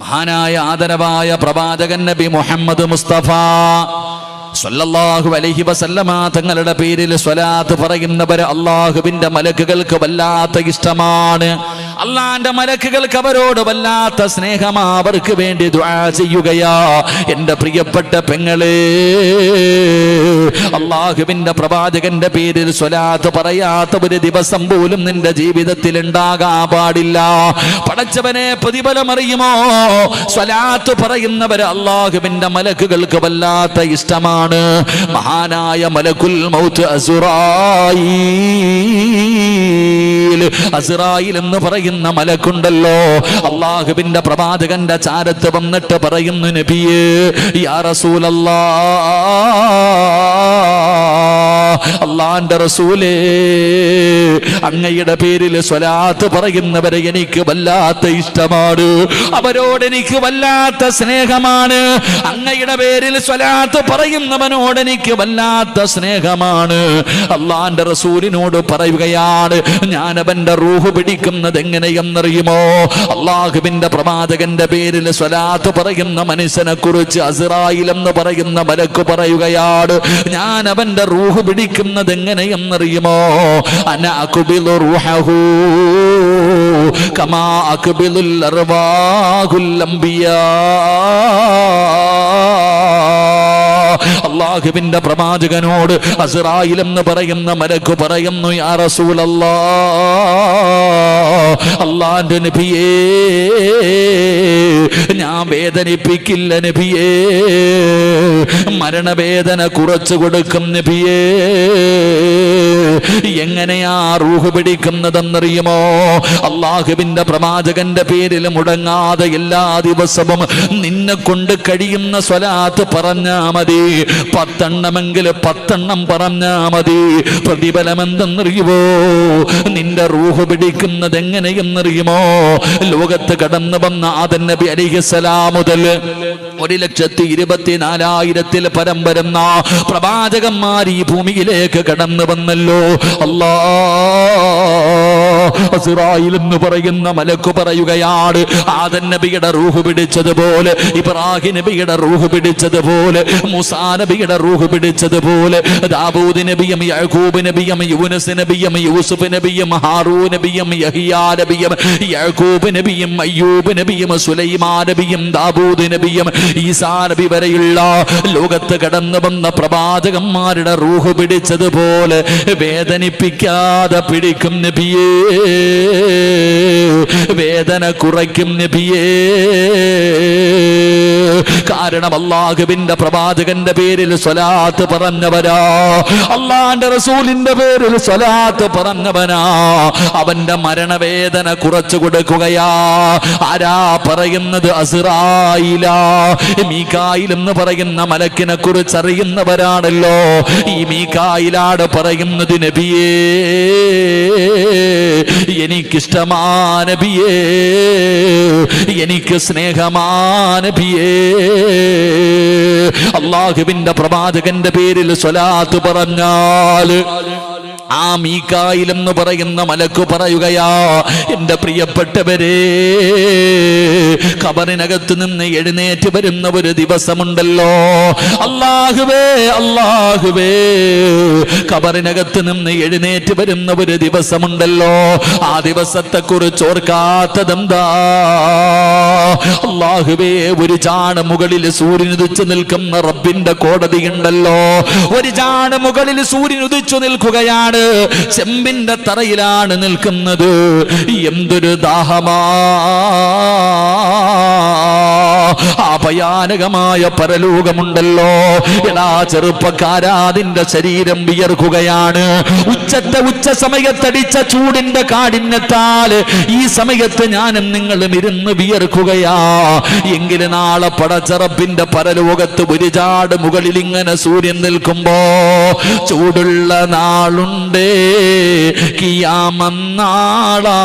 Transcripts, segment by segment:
മഹാനായ ആദരവായ പ്രവാചകൻ നബി മുഹമ്മദ് മുസ്തഫ സല്ലല്ലാഹു അലൈഹി വസല്ലമ തങ്ങളുടെ പേരിൽ സ്വലാത്ത് പറയുന്നവർ അല്ലാഹുവിന്റെ മലക്കുകൾക്ക് വല്ലാത്ത ഇഷ്ടമാണ്. അള്ളാന്റെ മലക്കുകൾക്ക് അവരോട് വല്ലാത്ത സ്നേഹമാ. അവർക്ക് വേണ്ടി ദുആ ചെയ്യുകയാ. എൻ്റെ പ്രിയപ്പെട്ട പെങ്ങളെ, അല്ലാഹുവിന്റെ പ്രവാചകന്റെ പേരിൽ സ്വലാത്ത് പറയാത്ത ഒരു ദിവസം പോലും നിന്റെ ജീവിതത്തിൽ ഉണ്ടാകാൻ പാടില്ല. പടച്ചവനെ പ്രതിഫലമറിയുമോ? സ്വലാത്ത് പറയുന്നവർ അല്ലാഹുവിന്റെ മലക്കുകൾക്ക് വല്ലാത്ത ഇഷ്ടമാണ്. മഹാനായ മലക്കുൽ മൗത്ത് അസ്റായീൽ എന്ന് പറയുന്ന മലക്കുണ്ടല്ലോ, അല്ലാഹുവിന്റെ പ്രവാചകന്റെ ചാരത്ത് വന്നിട്ട് പറയുന്നു, നബിയേ യാ റസൂലല്ലാഹ്, അല്ലാഹുവിന്റെ റസൂലേ, അങ്ങയുടെ പേരിൽ സ്വലാത്ത് പറയുന്നവരെ എനിക്ക് വല്ലാത്ത ഇഷ്ടമാണ്. അവരോട് എനിക്ക് വല്ലാത്ത സ്നേഹമാണ്. അങ്ങയുടെ പേരിൽ സ്വലാത്ത് പറയുന്നവനോട് എനിക്ക് വല്ലാത്ത സ്നേഹമാണ്. അല്ലാഹുവിന്റെ റസൂലിനോട് പറയുകയാണ്, ഞാൻ അവന്റെ റൂഹ് പിടിക്കുന്നത് എങ്ങനെയെന്നറിയുമോ? അല്ലാഹുവിന്റെ പ്രവാചകന്റെ പേരിൽ സ്വലാത്ത് പറയുന്ന മനുഷ്യനെ കുറിച്ച് അസ്റായീൽ എന്ന് പറയുന്ന മലക്ക് പറയുകയാണ്, ഞാൻ അവന്റെ റൂഹ് പിടിക്കുന്നത് എങ്ങനെയെന്നറിയുമോ? അന അഖ്ബിലു റൂഹഹു കമാ അഖ്ബിലുൽ അർവാഹുൽ അംബിയാ. അല്ലാഹുവിന്റെ പ്രവാചകനോട് അസ്റായീൽ എന്ന് പറയുന്ന മലക്ക് പറയുന്നു, യാ റസൂലല്ലാഹ്, അല്ലാഹുവിന്റെ നബിയേ, ഞാൻ വേദനിപ്പിക്കില്ല നബിയേ, മരണവേദന കുറച്ചു കൊടുക്കും നബിയേ. എങ്ങനെയാ റൂഹ് പിടിക്കുന്നതെന്നറിയുമോ? അല്ലാഹുവിന്റെ പ്രവാചകന്റെ പേരിൽ മുടങ്ങാതെ എല്ലാ ദിവസവും നിന്നെ കൊണ്ട് കഴിയുന്ന സ്വലാത്ത് പറഞ്ഞാ മതി. 10 എണ്ണമെങ്കിലും 10 എണ്ണം പറഞ്ഞാ മതി. പ്രതിഫലം എന്തെന്നറിയുമോ? നിന്റെ റൂഹ് പിടിക്കുന്നത് എങ്ങനെയെന്നറിയുമോ? ലോകത്ത് കടന്നു വന്ന ആദം നബി അലൈഹിസ്സലാം മുതൽ 1,24,000 പരം വരുന്ന പ്രവാചകന്മാർ ഈ ഭൂമിയിലേക്ക് കടന്നു വന്നല്ലോ. അസ്റായീൽ എന്ന് പറയുന്ന മലക്ക് പറയുകയാണ്, ആദം നബിയുടെ റൂഹ് പിടിച്ചതുപോലെ, ഇബ്രാഹിം നബിയുടെ റൂഹ് പിടിച്ചതുപോലെ, മൂസാ നബിയുടെ റൂഹ് പിടിച്ചതുപോലെ, ദാവൂദ് നബിയും യാക്കൂബ് നബിയും യൂനുസ് നബിയും യൂസുഫ് നബിയും ഹാറൂൻ നബിയും യഹ്യാ നബിയും യാക്കൂബ് നബിയും അയ്യൂബ് നബിയും സുലൈമാൻ നബിയും ദാവൂദ് നബിയും ഈസാ നബി വരെയുള്ള ലോകത്ത് കടന്നു വന്ന പ്രവാചകന്മാരുടെ റൂഹ് പിടിച്ചതുപോലെ വേദനിപ്പിക്കാതെ പിടിക്കും നബിയേ, വേദന കുറയ്ക്കും നബിയേ. കാരണം അല്ലാഹുവിന്റെ പ്രവാചകന്റെ പേരിൽ സ്വലാത്ത് പറഞ്ഞവരാ, അല്ലാഹുവിന്റെ റസൂലിന്റെ പേരിൽ സ്വലാത്ത് പറഞ്ഞവനാ, അവന്റെ മരണവേദന കുറച്ചു കൊടുക്കുകയാ. ആരാ പറയുന്നത്? അസ്റായീലാ. മീകായിൽ എന്ന് പറയുന്ന മലക്കിനെ കുറിച്ച് അറിയുന്നവരാണല്ലോ. ഈ മീകായിലാണ് പറയുന്നത്, നബിയേ, എനിക്കിഷ്ടമാ നബിയേ, എനിക്ക് സ്നേഹമാ നബിയേ. അല്ലാഹുവിന്റെ പ്രവാചകന്റെ പേരിൽ സ്വലാത്ത് പറഞ്ഞാൽ ആ മീകായിൽ എന്ന് പറയുന്ന മലക്ക് പറയുകയാ, എൻ്റെ പ്രിയപ്പെട്ടവരെ, ഖബറിനകത്ത് നിന്ന് എഴുന്നേറ്റ് വരുന്ന ഒരു ദിവസമുണ്ടല്ലോ. അല്ലാഹുവേ, അല്ലാഹുവേ, ഖബറിനകത്ത് നിന്ന് എഴുന്നേറ്റ് വരുന്ന ഒരു ദിവസമുണ്ടല്ലോ. ആ ദിവസത്തെ കുറിച്ച് ഓർക്കാത്തതെന്താ? അല്ലാഹുവേ, ഒരു ചാണ് മുകളിൽ സൂര്യൻ ഉദിച്ചു നിൽക്കുന്ന റബ്ബിന്റെ കോടതി ഉണ്ടല്ലോ. ഒരു ചാണ് മുകളിൽ സൂര്യൻ ഉദിച്ചു നിൽക്കുകയാണ്. ചെമ്പിന്റെ തറയിലാണ് നിൽക്കുന്നത്. എന്തൊരു ദാഹമാ! ആ ഭയാനകമായ പരലോകമുണ്ടല്ലോ. എടാ ചെറുപ്പക്കാരാ, അതിന്റെ ശരീരം വിയർക്കുകയാണ്. ഉച്ച സമയത്തടിച്ച ചൂടിന്റെ കാഠിന്യത്താൽ ഈ സമയത്ത് ഞാനും നിങ്ങളും ഇരുന്ന് വിയർക്കുകയാ. എങ്കിലും നാളെ പടച്ചറപ്പിന്റെ പരലോകത്ത് ഒരു ചാട് മുകളിൽ ഇങ്ങനെ സൂര്യൻ നിൽക്കുമ്പോ ചൂടുള്ള നാളുണ്ടേ, കിയാമന്നാളാ.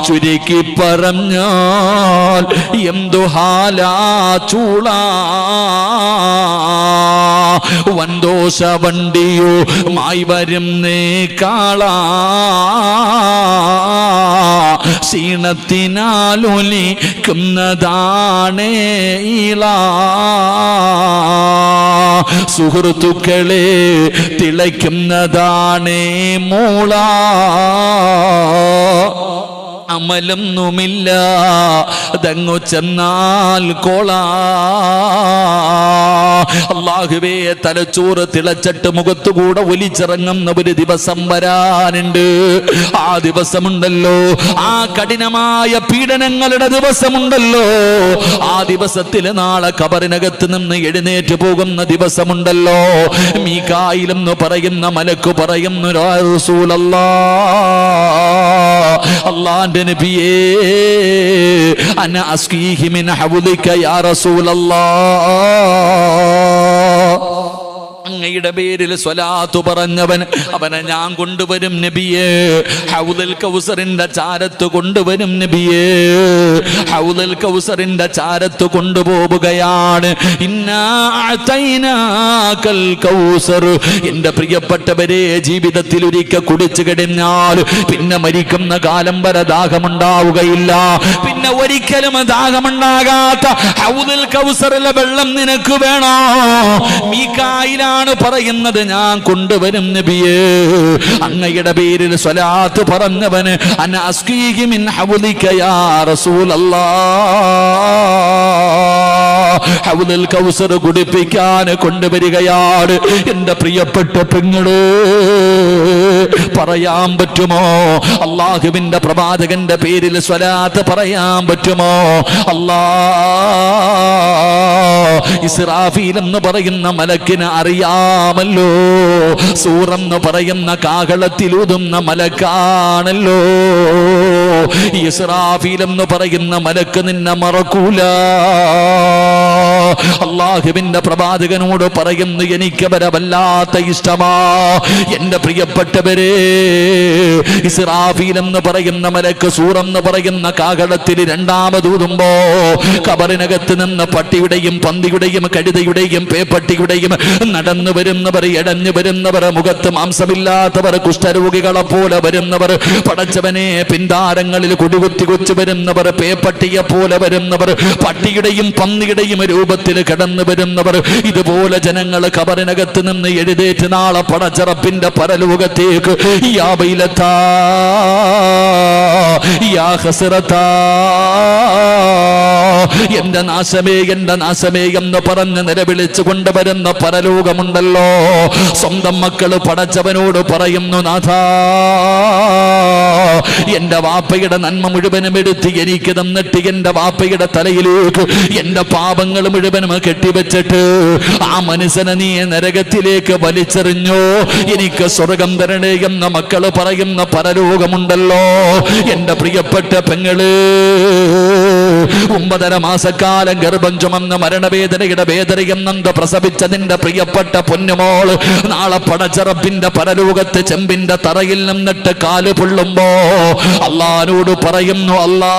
ചുരുക്കി പറഞ്ഞാൽ എന്തു ഹാലാ ചൂള. വൻദോഷ വണ്ടിയോ മായി വരുന്നേ കാള. ക്ഷീണത്തിനാലൊലിക്കുന്നതാണേ ഈള സുഹൃത്തുക്കളെ തിളയ്ക്കുന്നതാണേ മൂള അമലൊന്നുമില്ല ദങ്ങു ചെന്നാൽ കോള അല്ലാഹുവേ തലച്ചോറ് തിളച്ചിട്ട് മുഖത്തുകൂടെ ഒലിച്ചിറങ്ങുന്ന ഒരു ദിവസം വരാനുണ്ട്. ആ ദിവസമുണ്ടല്ലോ, ആ കഠിനമായ പീഡനങ്ങളുടെ ദിവസമുണ്ടല്ലോ, ആ ദിവസത്തിൽ നാളെ ഖബറിനകത്ത് നിന്ന് എഴുന്നേറ്റ് പോകുന്ന ദിവസമുണ്ടല്ലോ. മീകായിൽ എന്ന് പറയുന്ന മലക്ക് പറയുന്നു, യാ റസൂലല്ലാഹ്, അല്ലാഹുവിന്റെ നബിയേ, അന അസ്ഖീഹി മിൻ ഹൗദിക യാ റസൂലല്ലാഹ്, അങ്ങയുടെ പേരിൽ സ്വലാത്ത് പറഞ്ഞവൻ അവനെ ഞാൻ കൊണ്ടുവരും നബിയേ. ഹൗദുൽ കൗസറിന്റെ ചാരത്ത് കൊണ്ടുവരും നബിയേ. ഹൗദുൽ കൗസറിന്റെ ചാരത്ത് കൊണ്ടുപോവുകയാണ്. ഇന്നാ അഅതൈനാകൽ കൗസർ. എന്റെ പ്രിയപ്പെട്ടവരെ, ജീവിതത്തിൽ ഒരിക്കൽ കുടിച്ചു കഴിഞ്ഞാൽ പിന്നെ മരിക്കുന്ന കാലം വരെ ദാഹമുണ്ടാവുകയില്ല. പിന്നെ ഒരിക്കലും ദാഹമുണ്ടാകാത്ത ഹൗദുൽ കൗസറിലെ വെള്ളം നിനക്ക് വേണോ? മീകായിലാണ് പറയുന്നത്, ഞാൻ കൊണ്ടുവരും നബിയേ. അങ്ങയുടെ പേരിൽ സ്വലാത്ത് പറഞ്ഞവന് അന അസ്ഖീഹി മിൻ ഹൗദിക യാ റസൂലല്ലാഹ്, ഹൗദുൽ കൗസർ കുടിപ്പിക്കാൻ കൊണ്ടുവരികയാണ്. എന്റെ പ്രിയപ്പെട്ട പെങ്ങളെ, പറയാൻ പറ്റുമോ? അല്ലാഹുവിന്റെ പ്രവാചകന്റെ പേരിൽ സ്വലാത്ത് പറയാൻ പറ്റുമോ? അല്ലാഹ് ഇസ്രാഫീൽ എന്ന് പറയുന്ന മലക്കിന് അറിയാമല്ലോ, സൂറെന്ന് പറയുന്ന കാഹളത്തിലൂതുന്ന മലക്കാണല്ലോ. ഇസ്രാഫീൽ എന്ന് പറയുന്ന മലക്ക് നിന്നെ മറക്കൂല. അല്ലാഹുവിന്റെ പ്രവാചകനോട് പറയുന്നു, എനിക്ക് അവരെ വല്ലാത്ത ഇഷ്ടമാ. എന്റെ പ്രിയപ്പെട്ടവരെ, ഇസ്രാഫീൽ എന്ന് പറയുന്ന മലക്ക് സൂറെന്ന് പറയുന്ന കാഹളത്തിൽ രണ്ടാമതൂതുമ്പോ ഖബറിനകത്ത് നിന്ന് പട്ടിയുടെയും പന്തിയുടെയും കഴുതയുടെയും പേപ്പട്ടിയുടെയും നടന്നു വരുന്നവർ, എടഞ്ഞു വരുന്നവർ, മുഖത്ത് മാംസമില്ലാത്തവർ, കുഷ്ഠരോഗികളെ പോലെ വരുന്നവർ, പടച്ചവനെ പിന്താരങ്ങളിൽ കുടികുത്തി കൊച്ചു വരുന്നവർ, പേപ്പട്ടിയെ പോലെ വരുന്നവർ, പട്ടിയുടെയും പന്നിയുടെയും രൂപത്തിൽ കടന്നു വരുന്നവർ, ഇതുപോലെ ജനങ്ങൾ ഖബറിനകത്ത് നിന്ന് എഴുന്നേറ്റ് നാളെ പടച്ചറപ്പിന്റെ പരലോകത്തേക്ക് യാ വൈലത്താ യാ ഹസ്റത്താ, എന്റെ നാശമേ എന്റെ നാശമേ എന്ന് പറഞ്ഞ് നിലവിളിച്ചു കൊണ്ടുവരുന്ന പരലോകമുണ്ടല്ലോ. സ്വന്തം മക്കള് പടച്ചവനോട് പറയുന്നു, നാഥാ, എന്റെ വാപ്പയുടെ നന്മ മുഴുവനും എടുത്ത് എനിക്ക് തന്നിട്ട് എന്റെ വാപ്പയുടെ തലയിലേക്ക് എന്റെ പാപങ്ങൾ മുഴുവനും കെട്ടിവെച്ചിട്ട് ആ മനുഷ്യനെ നീ നരകത്തിലേക്ക് വലിച്ചെറിഞ്ഞോ, എനിക്ക് സ്വർഗം തരണേ എന്ന മക്കള് പറയുന്ന പരലോകമുണ്ടല്ലോ. എന്റെ പ്രിയപ്പെട്ട പെങ്ങള്, 9.5 മാസക്കാലം ഗർഭം ചുമന്ന് മരണവേദനയുടെ വേദനയെന്നത് പ്രസവിച്ച നിന്റെ പ്രിയപ്പെട്ട പൊന്നുമോള് നാളെ പടച്ചറപ്പിന്റെ പരലോകത്ത് ചെമ്പിന്റെ തറയിൽ നിന്നിട്ട് കാല് പൊള്ളുമ്പോ അല്ലാഹുവോട് പറയുന്നു, അല്ലാ,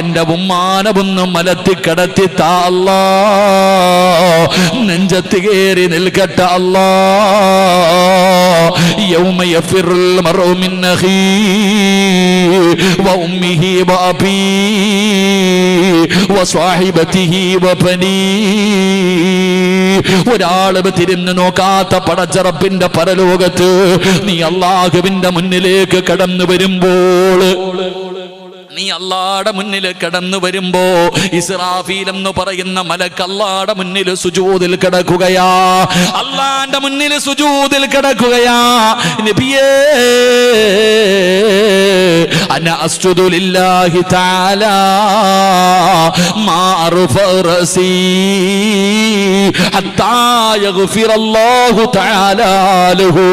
എന്റെ ഉമ്മാനൊന്നും മലത്തി കടത്തി താ അല്ലാ, നെഞ്ചത്ത് കയറി നിൽക്കട്ടെ അല്ലാ. യൗമ യഫിറുൽ മർഉ മിൻ അഖീഹി വഉമ്മിഹി വഅബീഹി വസ്വാഹിബതിഹി വബനീഹി. ഒരാളും തിരിഞ്ഞു നോക്കാത്ത പടച്ചറപ്പിന്റെ പരലോകത്ത് നീ അല്ലാഹുവിന്റെ മുന്നിലേക്ക് കടന്നു വരുമ്പോൾ, നീ അല്ലാഹുവിന്റെ മുന്നിൽ കടന്നു വരുമ്പോ ഇസ്രാഫീൽ എന്ന് പറയുന്ന മലക്ക് അല്ലാഹുവിന്റെ മുന്നിൽ സുജൂദിൽ കിടക്കുകയാ. അല്ലാഹുവിന്റെ മുന്നിൽ സുജൂദിൽ കിടക്കുകയാ. നബിയേ, അന അസ്ജുദു ലില്ലാഹി തആല മാ അർഫ റസീ ഹത്താ യഗ്ഫിറല്ലാഹു തആല ലഹു.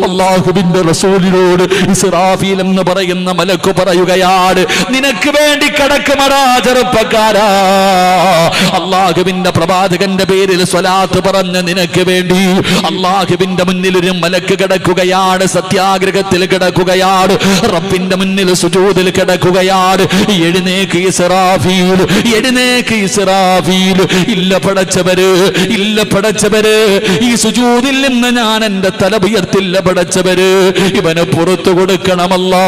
അല്ലാഹുവിന്റെ റസൂലിനോട് ഇസ്രാഫീൽ എന്ന് പറയുന്ന മലക്ക് പറയുകയാണ്, നിനക്ക് വേണ്ടി കിടക്കുമടാ ചെറുപ്പക്കാരാ. അല്ലാഹുവിന്റെ പ്രവാചകന്റെ പേരിൽ സ്വലാത്ത് പറഞ്ഞ നിനക്ക് വേണ്ടി അല്ലാഹുവിന്റെ മുന്നിൽ ഒരു മലക്ക് കിടക്കുകയാണ്, സത്യാഗ്രഹത്തിൽ കിടക്കുകയാണ്. റബ്ബിന്റെ മുന്നിൽ സുജൂദിൽ കിടക്കുകയാണ്. എഴുന്നേക്ക് ഇസ്രാഫീൽ, എഴുന്നേക്ക് ഇസ്രാഫീൽ. ഇല്ല പടച്ചവര്, ഇല്ല പടച്ചവര്, ഈ സുജൂദിൽ നിന്ന് ഞാൻ എന്റെ തല ഉയർത്തില്ല പടച്ചവര്. ഇവന് പുറത്തു കൊടുക്കണമല്ലോ,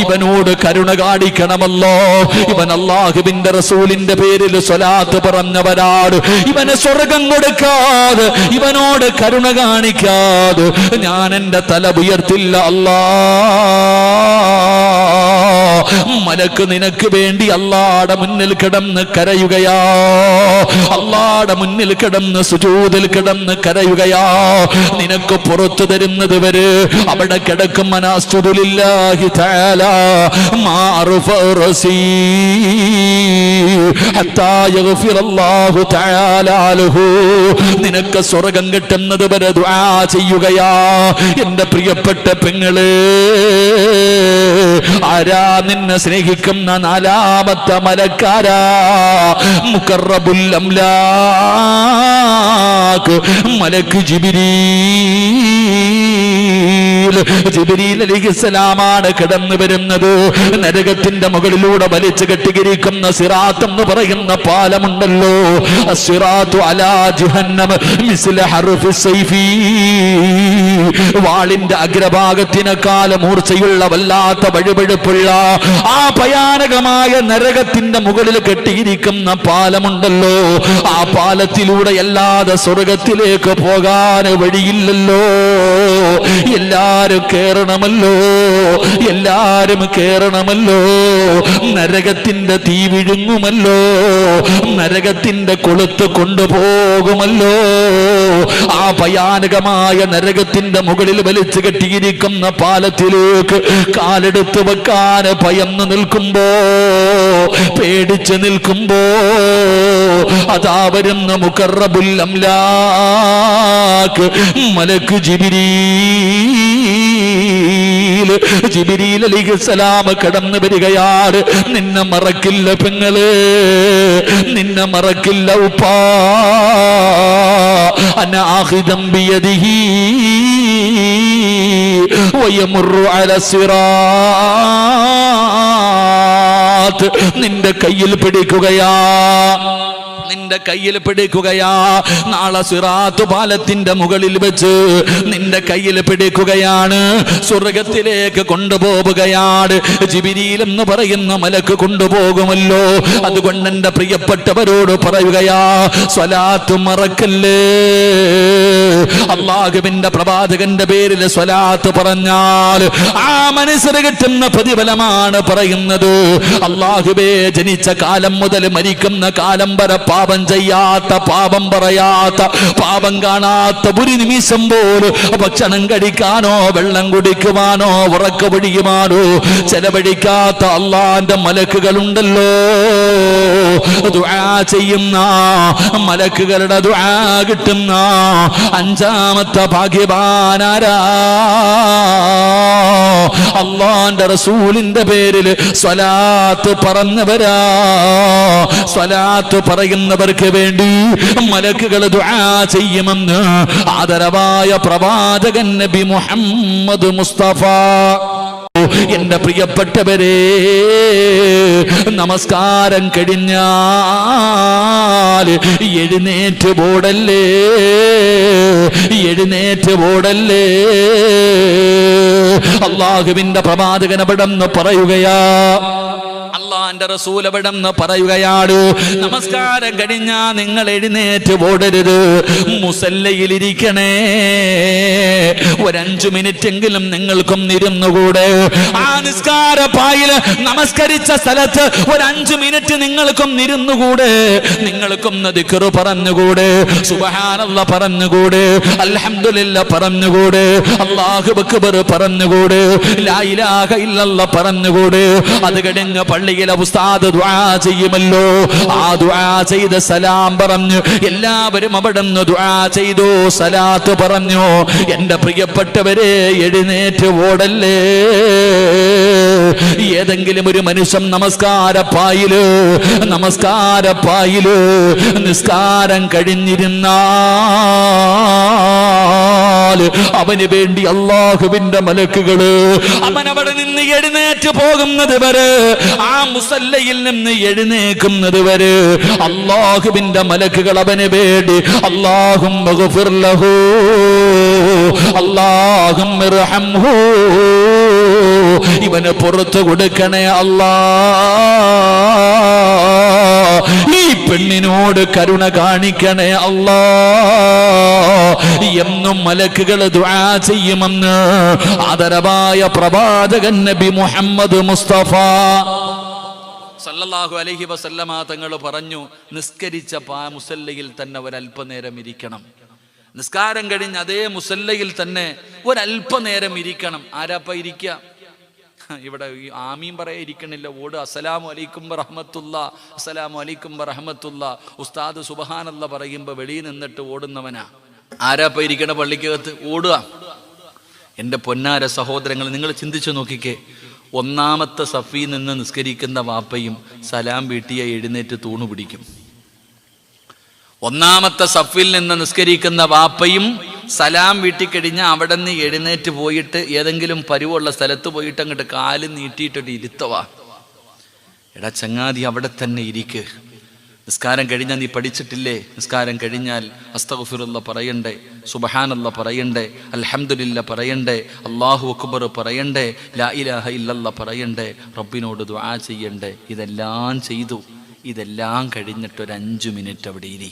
ഇവനോട് കരുണ കാണിക്കണമല്ലോ. ഇവൻ അല്ലാഹുവിന്റെ റസൂലിന്റെ പേരിൽ സ്വലാത്ത് പറഞ്ഞവരാണ്. ഇവന് സ്വർഗം കൊടുക്കാതെ, ഇവനോട് കരുണ കാണിക്കാതെ ഞാൻ എന്റെ തല ഉയർത്തില്ല അല്ലാ. മലക്ക് നിനക്ക് വേണ്ടി അല്ലാഹുവിന്റെ മുന്നിൽ കിടന്ന് കരയുകയാ, അല്ലാഹുവിന്റെ മുന്നിൽ കിടന്ന് സുജൂദിൽ കിടന്ന് കരയുകയാ. നിനക്ക് പുറത്തു തരുന്നത് വരെ അവിടെ കിടക്കും. അനാസ്തുലില്ലാഹി തആല മാ അർഫ റസീ ഹത്താ യഗ്ഫിറല്ലാഹു തആല ലഹു. നിനക്ക് സ്വർഗ്ഗം കിട്ടുന്നത് വരെ ദുആ ചെയ്യുകയാ. എന്റെ പ്രിയപ്പെട്ട പെങ്ങളെ, ആരാ നിന്നെ സ്നേഹിക്കുന്ന നാലാമത്തെ മലക്കാരാ? മുഖറബുൽ അംലാക്ക് മലക്ക് ജിബ്രീൽ. ജിബ്രീൽ അലൈഹിസ്സലാമാണ് കടന്നു വരുന്നത്. നരകത്തിന്റെ മുകളിലൂടെ വലിച്ചു കെട്ടിയിരിക്കുന്ന സിറാത്ത് എന്ന് പറയുന്ന പാലമുണ്ടല്ലോ, അസ്സിറാത്തു അലാ ജഹന്നം മിസ്ല ഹർഫി സൈഫി. വാളിന്റെ അഗ്രഭാഗത്തിനേക്കാൾ മൂർച്ചയുള്ള വല്ലാത്ത വഴുവഴുപ്പുള്ള ആ ഭയാനകമായ നരകത്തിന്റെ മുകളിൽ കെട്ടിയിരിക്കുന്ന പാലമുണ്ടല്ലോ, ആ പാലത്തിലൂടെ അല്ലാതെ സ്വർഗത്തിലേക്ക് പോകാൻ വഴിയില്ലല്ലോ. എല്ലാരും കേറണമല്ലോ, എല്ലാരും കേറണമല്ലോ. നരകത്തിന്റെ തീ വിഴുങ്ങുമല്ലോ, നരകത്തിന്റെ കൊളുത്ത് കൊണ്ടുപോകുമല്ലോ. ആ ഭയാനകമായ നരകത്തിന്റെ മുകളിൽ വലിച്ചു കെട്ടിയിരിക്കുന്ന പാലത്തിലേക്ക് കാലെടുത്ത് വെക്കാൻ ഭയന്ന് നിൽക്കുമ്പോ, പേടിച്ച് നിൽക്കുമ്പോ, അതാ വരുന്ന മുഖറബുൽ അംലാക്ക് മലക്ക് ജിബ്രീൽ. ജിബ്രീൽ അലൈഹിസ്സലാം കടന്നു വരികയാണ്. നിന്നെ മറക്കില്ല പെങ്ങളെ, നിന്നെ മറക്കില്ല ഉപ്പാ. അന ആഖിദം ബിയദിഹി വയമുറു അലാ സിറാത്ത്. നിന്റെ കയ്യിൽ പിടിക്കുകയാ, നിന്റെ കയ്യിൽ പിടിക്കുകയാ. നാളെ സിറാത്ത് പാലത്തിന്റെ മുകളിൽ വെച്ച് നിന്റെ കയ്യിൽ പിടിക്കുകയാണ്, സ്വർഗത്തിലേക്ക് കൊണ്ടുപോവുകയാണ്. ജിബ്രീൽ എന്ന് പറയുന്ന മലക്ക് കൊണ്ടുപോകുമല്ലോ. അതുകൊണ്ട് എന്റെ പ്രിയപ്പെട്ടവരോട് പറയുകയാ, സ്വലാത്ത് മറക്കല്ലേ. അല്ലാഹുവിന്റെ പ്രവാചകന്റെ പേരിൽ സ്വലാത്ത് പറഞ്ഞാൽ ആ മനസ്സിന് കിട്ടുന്ന പ്രതിഫലമാണ് പറയുന്നത്. അല്ലാഹുവേ, ജനിച്ച കാലം മുതൽ മരിക്കുന്ന കാലം വരെ പാപം ചെയ്യാത്ത, പാപം പറയാത്ത, പാപം കാണാത്ത ഒരു നിമിഷം പോലും ഭക്ഷണം കഴിക്കാനോ വെള്ളം കുടിക്കുവാനോ ഉറക്ക പിടിക്കുവാനോ ചെലവഴിക്കാത്ത അല്ലാഹുവിന്റെ മലക്കുകളുണ്ടല്ലോ. ദുആ ചെയ്യുന്ന മലക്കുകളുടെ ദുആ കിട്ടുന്ന അഞ്ചാമത്തെ ഭാഗ്യവാനാരാ? അല്ലാഹുവിന്റെ റസൂലിന്റെ പേരിൽ സ്വലാത്ത് പറഞ്ഞവരാ. സ്വലാത്ത് പറയുന്നവർക്ക് വേണ്ടി മലക്കുകൾ ദുആ ചെയ്യുമെന്ന് ആദരവായ പ്രവാചകൻ നബി മുഹമ്മദ് മുസ്തഫ. എന്റെ പ്രിയപ്പെട്ടവരെ, നമസ്കാരം കഴിഞ്ഞാൽ എഴുന്നേറ്റ് ഓടല്ലേ, എഴുന്നേറ്റ് ഓടല്ലേ. അല്ലാഹുവിന്റെ പ്രവാചകൻ അവിടെന്ന് പറയുകയാ, അല്ലാഹുവിന്റെ റസൂൽ അവിടെന്ന് പറയുകയാണ്, നമസ്കാരം കഴിഞ്ഞാ നിങ്ങൾ എഴുന്നേറ്റ് ഓടരുത്, മുസല്ലയിലിരിക്കണേ. ഒരു 5 മിനിറ്റെങ്കിലും നിങ്ങൾക്കും ഇരുന്നുകൂടെ? ആ നിസ്കാര പായില് നമസ്കരിച്ച സ്ഥലത്ത് ഒരു 5 മിനിറ്റ് നിങ്ങൾക്കും ഇരുന്നുകൂടെ? നിങ്ങൾക്കും ദിക്ർ പറഞ്ഞുകൂടെ? സുബ്ഹാനല്ലാഹ് പറഞ്ഞുകൂടെ? അൽഹംദുലില്ലാഹ് പറഞ്ഞുകൂടെ? അല്ലാഹു അക്ബർ പറഞ്ഞുകൂടെ? ലാ ഇലാഹ ഇല്ലല്ലാഹ് പറഞ്ഞുകൂടെ? അത് കഴിഞ്ഞ പള്ളിയിലെ ഉസ്താദ് ദുആ ചെയ്യുമല്ലോ. ആ ദുആ ചെയ്ത് സലാം പറഞ്ഞു എല്ലാവരും അവിടെ നിന്ന് ദുആ ചെയ്തു, സലാത്ത് പറഞ്ഞു. എന്റെ പ്രിയപ്പെട്ടവരെ, എഴുന്നേറ്റ് ഓടല്ലേ. ഏതെങ്കിലും ഒരു മനുഷ്യൻ നമസ്കാരപ്പായില് നിസ്കാരം കഴിഞ്ഞിരുന്ന കഴിഞ്ഞാൽ അവന് വേണ്ടി അല്ലാഹുവിന്റെ മലക്കുകള് അവൻ അവിടെ നിന്ന് എഴുന്നേറ്റ് പോകുന്നത് വരെ, ആ മുസല്ലയിൽ നിന്ന് എഴുന്നേക്കുന്നത് വരെ അല്ലാഹുവിന്റെ മലക്കുകൾ അവന് വേണ്ടി അല്ലാഹുമ്മ ഗഫിർ ലഹു, അല്ലാഹുമ്മ ഇർഹംഹു, ഇവന് പുറത്തു കൊടുക്കണേ അല്ലാ, ഈ പെണ്ണിനോട് കരുണ കാണിക്കണേ അല്ലാ എന്നും മലക്കുകൾ ദുആ ചെയ്യുമെന്ന് ആദരവായ പ്രവാചകൻ നബി മുഹമ്മദ് മുസ്തഫ സല്ലല്ലാഹു അലൈഹി വസല്ലമ തങ്ങൾ പറഞ്ഞു, നിസ്കരിച്ച മുസല്ലയിൽ തന്നെ ഒരല്പനേരം ഇരിക്കണം. നിസ്കാരം കഴിഞ്ഞ് അതേ മുസല്ലയിൽ തന്നെ ഒരല്പനേരം ഇരിക്കണം. ആരാപ്പ ഇരിക്കുക? ഇവിടെ ഈ ആമീൻ പറയാ ഇരിക്കണില്ല, ഓട് അസ്സലാമു അലൈക്കും വറഹ്മത്തുള്ളാ, അസ്സലാമു അലൈക്കും വറഹ്മത്തുള്ളാ. ഉസ്താദ് സുബ്ഹാനല്ലാഹ് പറയുമ്പോൾ വെളിയിൽ നിന്നിട്ട് ഓടുന്നവനാ. ആരാപ്പ ഇരിക്കണ പള്ളിക്കകത്ത്? ഓടുക. എൻ്റെ പൊന്നാര സഹോദരങ്ങൾ, നിങ്ങൾ ചിന്തിച്ചു നോക്കിക്കേ. ഒന്നാമത്തെ സഫിൽ നിന്ന് നിസ്കരിക്കുന്ന വാപ്പയും സലാം വീട്ടിയ എഴുന്നേറ്റ് തൂണു പിടിക്കും. ഒന്നാമത്തെ സഫിൽ നിന്ന് നിസ്കരിക്കുന്ന വാപ്പയും സലാം വീട്ടിക്കഴിഞ്ഞ് അവിടെ നിന്ന് എഴുന്നേറ്റ് പോയിട്ട് ഏതെങ്കിലും പരുവുള്ള സ്ഥലത്ത് പോയിട്ട് അങ്ങോട്ട് കാല് നീട്ടിയിട്ടൊരു ഇരുത്തവാ. എടാ ചങ്ങാതി, അവിടെ തന്നെ ഇരിക്ക്. നിസ്കാരം കഴിഞ്ഞാൽ നീ പഠിച്ചിട്ടില്ലേ? നിസ്കാരം കഴിഞ്ഞാൽ അസ്തഗ്ഫിറുല്ലാ പറയണ്ടേ, സുബ്ഹാനല്ലാ പറയണ്ടേ, അൽഹംദുലില്ലാ പറയണ്ടേ, അല്ലാഹു അക്ബർ പറയണ്ടേ, ലാ ഇലാഹ ഇല്ലല്ലാ പറയണ്ടേ, റബ്ബിനോട് ദുആ ചെയ്യണ്ടേ. ഇതെല്ലാം ചെയ്തു. ഇതെല്ലാം കഴിഞ്ഞിട്ട് ഒരു 5 മിനിറ്റ് അവിടെ ഇരി.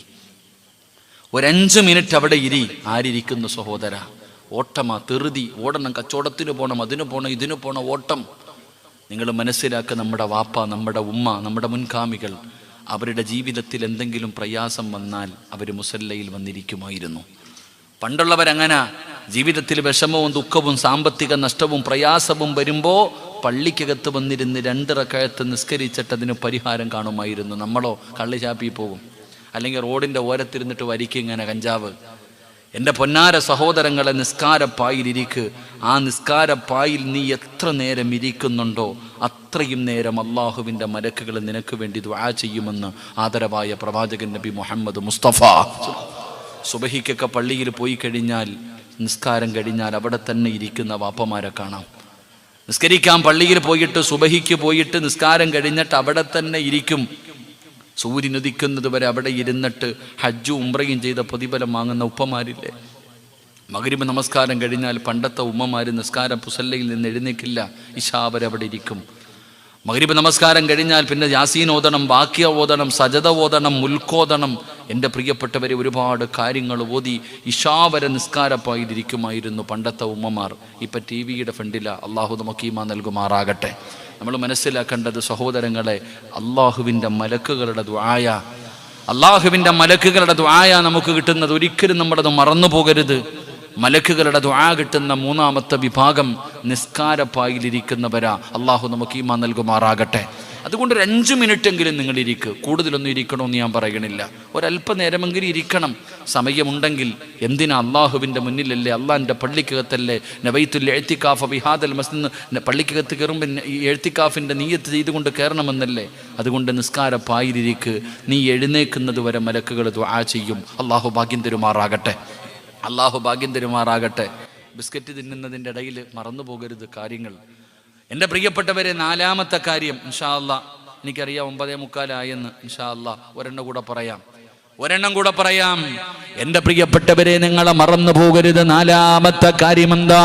ഒരു 5 മിനിറ്റ് അവിടെ ഇരി. ആരിയ്ക്കുന്നു സഹോദര? ഓട്ടമാ, തെറുതി, ഓടണം, കച്ചവടത്തിന് പോകണം, അതിന് പോകണം, ഇതിന് പോകണം, ഓട്ടം. നിങ്ങൾ മനസ്സിലാക്കുക, നമ്മുടെ വാപ്പ, നമ്മുടെ ഉമ്മ, നമ്മുടെ മുൻഗാമികൾ, അവരുടെ ജീവിതത്തിൽ എന്തെങ്കിലും പ്രയാസം വന്നാൽ അവർ മുസല്ലയിൽ വന്നിരിക്കുമായിരുന്നു. പണ്ടുള്ളവരങ്ങനെ ജീവിതത്തിൽ വിഷമവും ദുഃഖവും സാമ്പത്തിക നഷ്ടവും പ്രയാസവും വരുമ്പോൾ പള്ളിക്കകത്ത് വന്നിരുന്ന് 2 റക്അത്ത് നിസ്കരിച്ചിട്ട് അതിന് പരിഹാരം കാണുമായിരുന്നു. നമ്മളോ കള്ളി ചാപ്പി പോകും, അല്ലെങ്കിൽ റോഡിൻ്റെ ഓരത്തിരുന്നിട്ട് വരിക്കും ഇങ്ങനെ കഞ്ചാവ്. എൻ്റെ പൊന്നാര സഹോദരങ്ങളെ, നിസ്കാരപ്പായിലിരിക്ക്. ആ നിസ്കാരപ്പായിൽ നീ എത്ര നേരം ഇരിക്കുന്നുണ്ടോ അത്രയും നേരം അള്ളാഹുവിൻ്റെ മലക്കുകൾ നിനക്ക് വേണ്ടി ദുആ ചെയ്യുമെന്ന് ആദരവായ പ്രവാചകൻ നബി മുഹമ്മദ് മുസ്തഫ. സുബഹിക്കൊക്കെ പള്ളിയിൽ പോയി കഴിഞ്ഞാൽ, നിസ്കാരം കഴിഞ്ഞാൽ അവിടെ തന്നെ ഇരിക്കുന്ന വാപ്പമാരെ കാണാം. നിസ്കരിക്കാൻ പള്ളിയിൽ പോയിട്ട് സുബഹിക്ക് പോയിട്ട് നിസ്കാരം കഴിഞ്ഞിട്ട് അവിടെ തന്നെ ഇരിക്കും. സൂര്യൻ ഉദിക്കുന്നത് വരെ അവിടെ ഇരുന്നിട്ട് ഹജ്ജും ഉംറയും ചെയ്ത പ്രതിഫലം വാങ്ങുന്ന ഉപ്പമാരില്ലേ? മഗ്രിബ് നമസ്കാരം കഴിഞ്ഞാൽ പണ്ടത്തെ ഉമ്മമാർ നിസ്കാരം മുസല്ലയിൽ നിന്ന് എഴുന്നേക്കില്ല, ഇശാ വരെ അവിടെ ഇരിക്കും. മഗ്രിബ് നമസ്കാരം കഴിഞ്ഞാൽ പിന്നെ യാസീൻ ഓതണം, വാക്യ ഓതണം, സജദ ഓതണം, മുൽക്കോതണം. എൻ്റെ പ്രിയപ്പെട്ടവരെ, ഒരുപാട് കാര്യങ്ങൾ ഓതി ഇശാ വരെ നിസ്കാരപ്പായിലിരിക്കുമായിരുന്നു പണ്ടത്തെ ഉമ്മമാർ. ഇപ്പം ടി വിയുടെ ഫ്രണ്ടില. അള്ളാഹു നമുക്ക് ഈമാൻ നൽകുമാറാകട്ടെ. നമ്മൾ മനസ്സിലാക്കേണ്ടത് സഹോദരങ്ങളെ, അള്ളാഹുവിൻ്റെ മലക്കുകളുടെ ദുആയ, അള്ളാഹുവിൻ്റെ മലക്കുകളുടെ ദുആയ നമുക്ക് കിട്ടുന്നത്. ഒരിക്കലും നമ്മളത് മറന്നു പോകരുത്. മലക്കുകളുടെ ദുആ കിട്ടുന്ന 3ാമത്തെ വിഭാഗം നിസ്കാരപ്പായിലിരിക്കുന്നവരാ. അള്ളാഹു നമുക്ക് ഈമാൻ നൽകുമാറാകട്ടെ. അതുകൊണ്ട് ഒരു 5 മിനിറ്റെങ്കിലും നിങ്ങൾ ഇരിക്കുക. കൂടുതലൊന്നും ഇരിക്കണമെന്ന് ഞാൻ പറയണില്ല. ഒരല്പനേരമെങ്കിലും ഇരിക്കണം. സമയമുണ്ടെങ്കിൽ എന്തിനാ? അള്ളാഹുവിൻ്റെ മുന്നിലല്ലേ, അള്ളാഹിൻ്റെ പള്ളിക്കകത്തല്ലേ. നബൈത്തുൽ ഇഅ്തികാഫ ബിഹാദൽ മസ്ജിദ്, പള്ളിക്കകത്ത് കയറുമ്പോൾ ഈ ഇഅ്തികാഫിൻ്റെ നിയ്യത്ത് ചെയ്തുകൊണ്ട് കയറണമെന്നല്ലേ. അതുകൊണ്ട് നിസ്കാരപ്പായിലിരിക്ക്. നീ എഴുന്നേക്കുന്നത് വരെ മലക്കുകൾ ദുആ ചെയ്യും. അള്ളാഹു ഭാഗ്യം തരുമാറാകട്ടെ. അള്ളാഹു ഭാഗ്യം തരുമാറാകട്ടെ. ബിസ്ക്കറ്റ് തിന്നുന്നതിൻ്റെ ഇടയിൽ മറന്നു പോകരുത് കാര്യങ്ങൾ. എൻ്റെ പ്രിയപ്പെട്ടവരെ, 4ാമത്തെ കാര്യം ഇൻഷാ അല്ലാഹ്, എനിക്കറിയാം 9:45 ഇൻഷാ അല്ലാഹ് ഒരെണ്ണം കൂടെ പറയാം. എൻ്റെ പ്രിയപ്പെട്ടവരെ, നിങ്ങളെ മറന്നു പോകരുത്. 4ാമത്തെ കാര്യം എന്താ?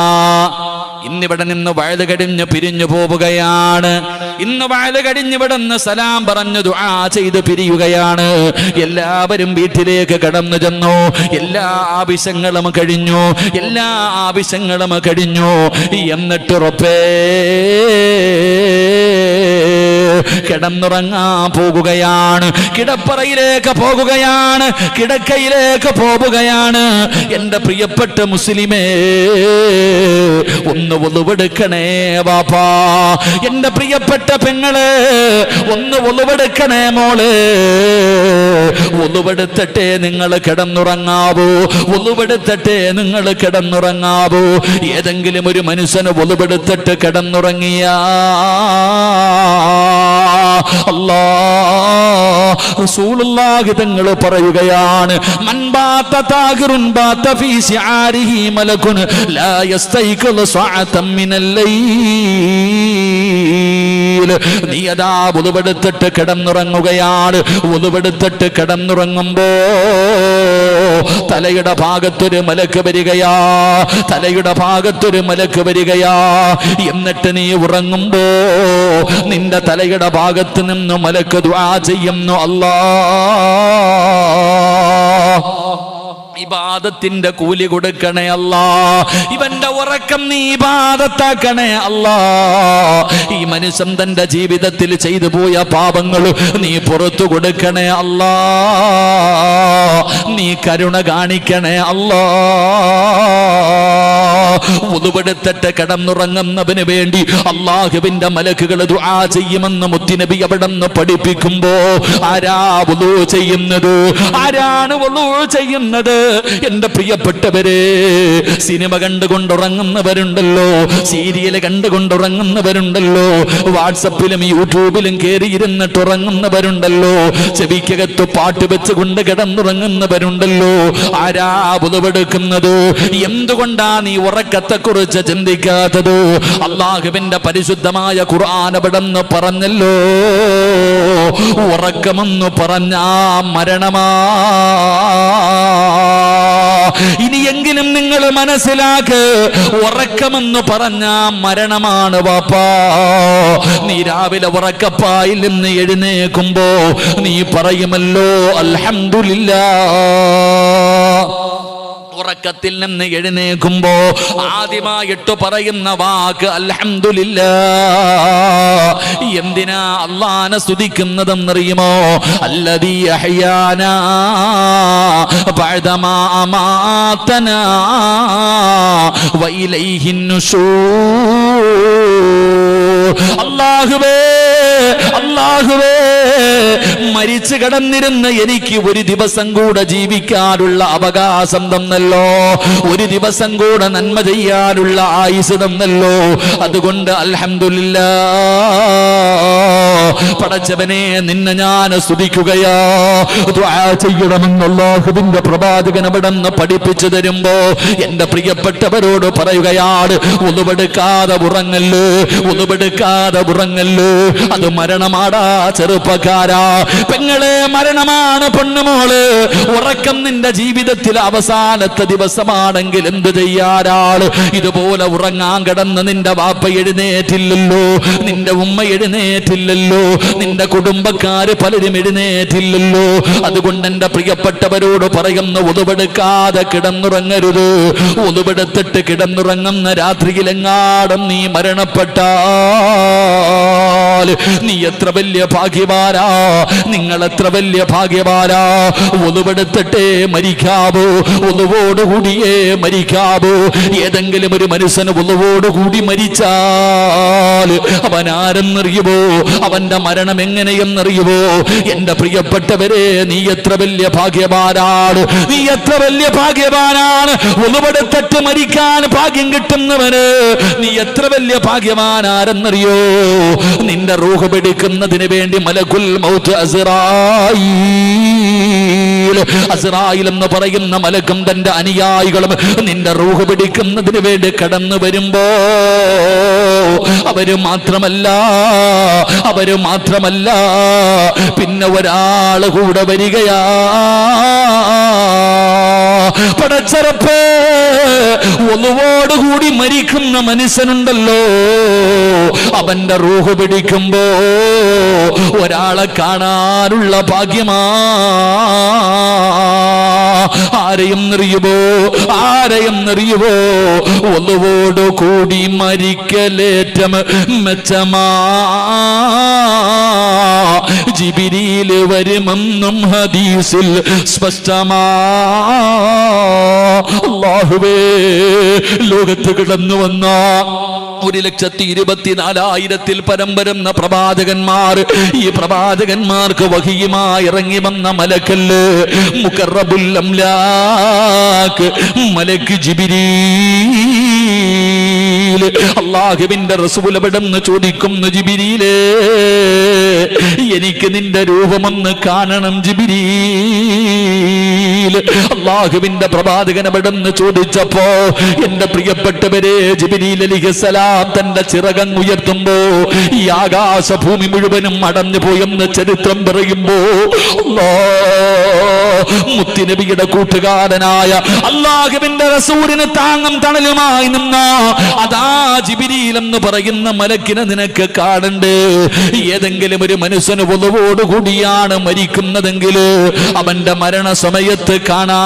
ഇന്നിവിടെ നിന്ന് വഅദ് കഴിഞ്ഞ് പിരിഞ്ഞു പോവുകയാണ്. ഇന്ന് വഅദ് കഴിഞ്ഞ് ഇവിടെ നിന്ന് സലാം പറഞ്ഞു ദുആ ചെയ്ത് പിരിയുകയാണ്. എല്ലാവരും വീട്ടിലേക്ക് കടന്നു ചെന്നു. എല്ലാ ആവശ്യങ്ങളും കഴിഞ്ഞു. എന്നിട്ട് റബ്ബേ കിടന്നുറങ്ങാൻ പോകുകയാണ്. കിടപ്പറയിലേക്ക് പോകുകയാണ്. കിടക്കയിലേക്ക് പോവുകയാണ്. എൻ്റെ പ്രിയപ്പെട്ട മുസ്ലിമേ, ഒന്ന് ഒളിവെടുക്കണേ വാപ്പാ. എൻ്റെ പ്രിയപ്പെട്ട പെങ്ങളെ, ഒന്ന് ഒളിവെടുക്കണേ മോളെ. ഒളിവെടുത്തിട്ടേ നിങ്ങൾ കിടന്നുറങ്ങാവൂ. ഏതെങ്കിലും ഒരു മനുഷ്യന് ഒളിവെടുത്തിട്ട് കിടന്നുറങ്ങിയ അല്ലാഹ് റസൂലുള്ളാഹി തങ്ങൾ പറയുകയാണ്, മൻ ബാത താഗിറുൻ ബാത ഫീ ശിആരിഹി മലകുൻ ലാ യസ്തൈഖിദു സഅതൻ മിനൽ ലൈൽ. നീ അതാ വുളുവെടുത്തിട്ട് കിടന്നുറങ്ങുകയാണ്. വുളുവെടുത്തിട്ട് കിടന്നുറങ്ങുമ്പോ തലയുടെ ഭാഗത്തൊരു മലക്ക് വരികയാ, തലയുടെ ഭാഗത്തൊരു മലക്ക് വരികയാ. എന്നിട്ട് നീ ഉറങ്ങുമ്പോ നിന്റെ തലയുടെ ഭാഗത്ത് നിന്ന് മലക്ക് ദുആ ചെയ്യുന്നു, അല്ലാഹ് ഇബാദത്തിന്റെ കൂലി കൊടുക്കണേ അല്ലാ, ഇവന്റെ ഉറക്കം നീ ഇബാദത്താക്കണേ അല്ലാ. ഈ മനുഷ്യൻ തന്റെ ജീവിതത്തിൽ ചെയ്തു പോയ പാപങ്ങൾ നീ പുറത്തു കൊടുക്കണേ അല്ലാ, നീ കരുണ കാണിക്കണേ അല്ലാ. ഉതുപെടുത്തിട്ട് കിടന്നുറങ്ങുന്നവന് വേണ്ടി അള്ളാഹുവിന്റെ മലക്കുകൾ ദുആ ചെയ്യുമെന്ന് മുത്തുനബി അവിടെന്ന് പഠിപ്പിക്കുമ്പോ ആരാ വുളൂ ചെയ്യുന്നത്? ആരാണ് വുളൂ ചെയ്യുന്നത്? എന്റെ പ്രിയപ്പെട്ടവരെ, സിനിമ കണ്ടുകൊണ്ടുറങ്ങുന്നവരുണ്ടല്ലോ, സീരിയല് കണ്ടുകൊണ്ടുറങ്ങുന്നവരുണ്ടല്ലോ, വാട്സപ്പിലും യൂട്യൂബിലും കയറിയിരുന്നിട്ട് ഉറങ്ങുന്നവരുണ്ടല്ലോ, ചെവിക്കകത്ത് പാട്ട് വെച്ചുകൊണ്ട് കിടന്നുറങ്ങുന്നവരുണ്ടല്ലോ. ആരാ വുളുവെടുക്കുന്നത്? എന്തുകൊണ്ടാ നീ ഉറക്കത്തെ കുറിച്ച് ചിന്തിക്കാത്തത്? അള്ളാഹുവിന്റെ പരിശുദ്ധമായ ഖുർആൻ അവിടെന്ന് പറഞ്ഞല്ലോ, ഉറക്കമെന്ന് പറഞ്ഞാ മരണമാ. ഇനിയെങ്കിലും നിങ്ങൾ മനസ്സിലാക്ക്, ഉറക്കമെന്ന് പറഞ്ഞാ മരണമാണ് വാപ്പാ. നീ രാവിലെ ഉറക്കപ്പായിൽ നിന്ന് എഴുന്നേക്കുമ്പോ നീ പറയുമല്ലോ അൽഹംദുലില്ലാഹ്. ഉറക്കത്തിൽ നിന്ന് എഴുന്നേക്കുമ്പോ ആദ്യമായിട്ട് പറയുന്ന വാക്ക് അൽഹംദുലില്ലാഹ്. എന്തിനാ അല്ലാഹനെ സ്തുതിക്കുന്നതെന്നറിയുമോ? അല്ലദീ അഹ്യാനാ ബഅദമാ അമാതനാ വഇലൈഹിൻ നുശൂർ. അല്ലാഹുവേ, അല്ലാഹുവേ, മരിച്ചു കിടന്നിരുന്ന എനിക്ക് ഒരു ദിവസം കൂടെ ജീവിക്കാനുള്ള അവകാശം തന്നല്ലോ, ഒരു ദിവസം കൂടെ നന്മ ചെയ്യാനുള്ള ആയുസ് തന്നല്ലോ. അതുകൊണ്ട് അൽഹംദുലില്ലാഹ്. പടച്ചവനെ, നിന്നെ ഞാൻ സ്തുതിക്കുകയാ. ദുആ ചെയ്യണമെന്ന് അല്ലാഹുവിന്റെ പ്രവാചകൻ അവിടെന്ന് പഠിപ്പിച്ചു തരുമ്പോ എന്റെ പ്രിയപ്പെട്ടവരോട് പറയുകയാണ്, ഉളുവെടുക്കാതെ ഉറങ്ങല്ല്, ഉളുവെടുക്കാതെ ഉറങ്ങല്ല്. അത് മരണമാടാ ചെറുപ്പക്കാരാ. പെങ്ങളെ, മരണമാണ് പൊണ്ണുമോള്. ഉറക്കം നിന്റെ ജീവിതത്തിൽ അവസാനത്തെ ദിവസമാണെങ്കിൽ എന്ത് ചെയ്യാനാണ്? ഇതുപോലെ ഉറങ്ങാൻ കിടന്ന് നിന്റെ വാപ്പ എഴുന്നേറ്റില്ലല്ലോ, നിന്റെ ഉമ്മ എഴുന്നേറ്റില്ലല്ലോ, നിന്റെ കുടുംബക്കാര് പലരും എഴുന്നേറ്റില്ലല്ലോ. അതുകൊണ്ട് എന്റെ പ്രിയപ്പെട്ടവരോട് പറയുന്നു, ഉളുവെടുക്കാതെ കിടന്നുറങ്ങരുത്. ഉളുവെടുത്തിട്ട് കിടന്നുറങ്ങുന്ന രാത്രിയിലെങ്ങാടും നീ മരണപ്പെട്ടാൽ നീ എത്ര വലിയ ഭാഗ്യവാനാ, നിങ്ങൾ എത്ര വലിയ ഭാഗ്യവാനാ. ഉളുവെടുത്തിട്ടേ മരിക്കാവൂ, ഉളുവോടുകൂടിയേ മരിക്കാവൂ. ഏതെങ്കിലും ഒരു മനുഷ്യന് ഉളുവോടുകൂടി മരിച്ചാൽ അവൻ ആരെന്നറിയുമോ? അവന്റെ മരണം എങ്ങനെയെന്നറിയുമോ? എന്റെ പ്രിയപ്പെട്ടവരെ, നീ എത്ര വലിയ ഭാഗ്യവാനാണ്, നീ എത്ര വലിയ ഭാഗ്യവാനാണ്. ഉളുവെടുത്തിട്ട് മരിക്കാൻ ഭാഗ്യം കിട്ടുന്നവന് നീ എത്ര വലിയ ഭാഗ്യവാനാരെന്നറിയോ? നിന്റെ റൂഹ് പിടിക്കുന്നതിന് വേണ്ടി മലക്കുൽ മൗത്ത് അസ്റായീൽ എന്ന് പറയുന്ന മലക്കും തന്റെ അനുയായികളും നിന്റെ റൂഹ് പിടിക്കുന്നതിന് വേണ്ടി കടന്നു വരുമ്പോ അവര് മാത്രമല്ല പിന്നെ ഒരാള് കൂടെ വരികയാ. പടച്ചറപ്പേ, ഒന്നുവോടുകൂടി മരിക്കുന്ന മനുഷ്യനുണ്ടല്ലോ, അവന്റെ റൂഹ് പിടിക്കുമ്പോ ഒരാളെ കാണാനുള്ള ഭാഗ്യമാ. ആരെയും നിറിയുവോ? ഒന്നുവോടു കൂടി മരിക്കലേറ്റം മെച്ചമാ. ജിബ്രീൽ വരുമെന്നും ഹദീസിൽ സ്പഷ്ടമാ. അല്ലാഹുവേ, ലോകത്ത് കിടന്നു വന്ന 1,24,000 പരം വരുന്ന പ്രവാചകന്മാർ, ഈ പ്രവാചകന്മാർക്ക് വഹിയുമായി ഇറങ്ങി വന്ന മലക്കല്ല് മുഖറബുൽ അംലാക്ക് മലക്ക് ജിബ്രീൽ. ജിബ്രീൽ. അല്ലാഹുവിന്റെ റസൂൽ അവിടുന്ന് ചോദിക്കുന്നു, ജിബ്രീലേ, എനിക്ക് നിന്റെ രൂപമൊന്ന് കാണണം ജിബ്രീൽ. അല്ലാഹുവിന്റെ പ്രവാചകൻ അവിടുന്ന് ചോദിച്ചപ്പോ എന്റെ പ്രിയപ്പെട്ടവരെ, ജിബ്രീൽ അലൈഹിസ്സലാം തന്റെ ചിറകം ഉയർത്തുമ്പോ ഈ ആകാശഭൂമി മുഴുവനും അടഞ്ഞു പോയെന്ന് ചരിത്രം പറയുമ്പോ മുത്തുനബിയുടെ കൂട്ടുകാരനായ അല്ലാഹുവിന്റെ റസൂലിന് താങ്ങും തണലുമായി നിന്ന അതാ ജിബ്രീൽ എന്ന് പറയുന്ന മലക്കിനെ നിനക്ക് കാണണ്ടേ? ഏതെങ്കിലും ഒരു മനുഷ്യന് ഒതുവോടുകൂടിയാണ് മരിക്കുന്നതെങ്കിൽ അവന്റെ മരണസമയത്ത് കാണാ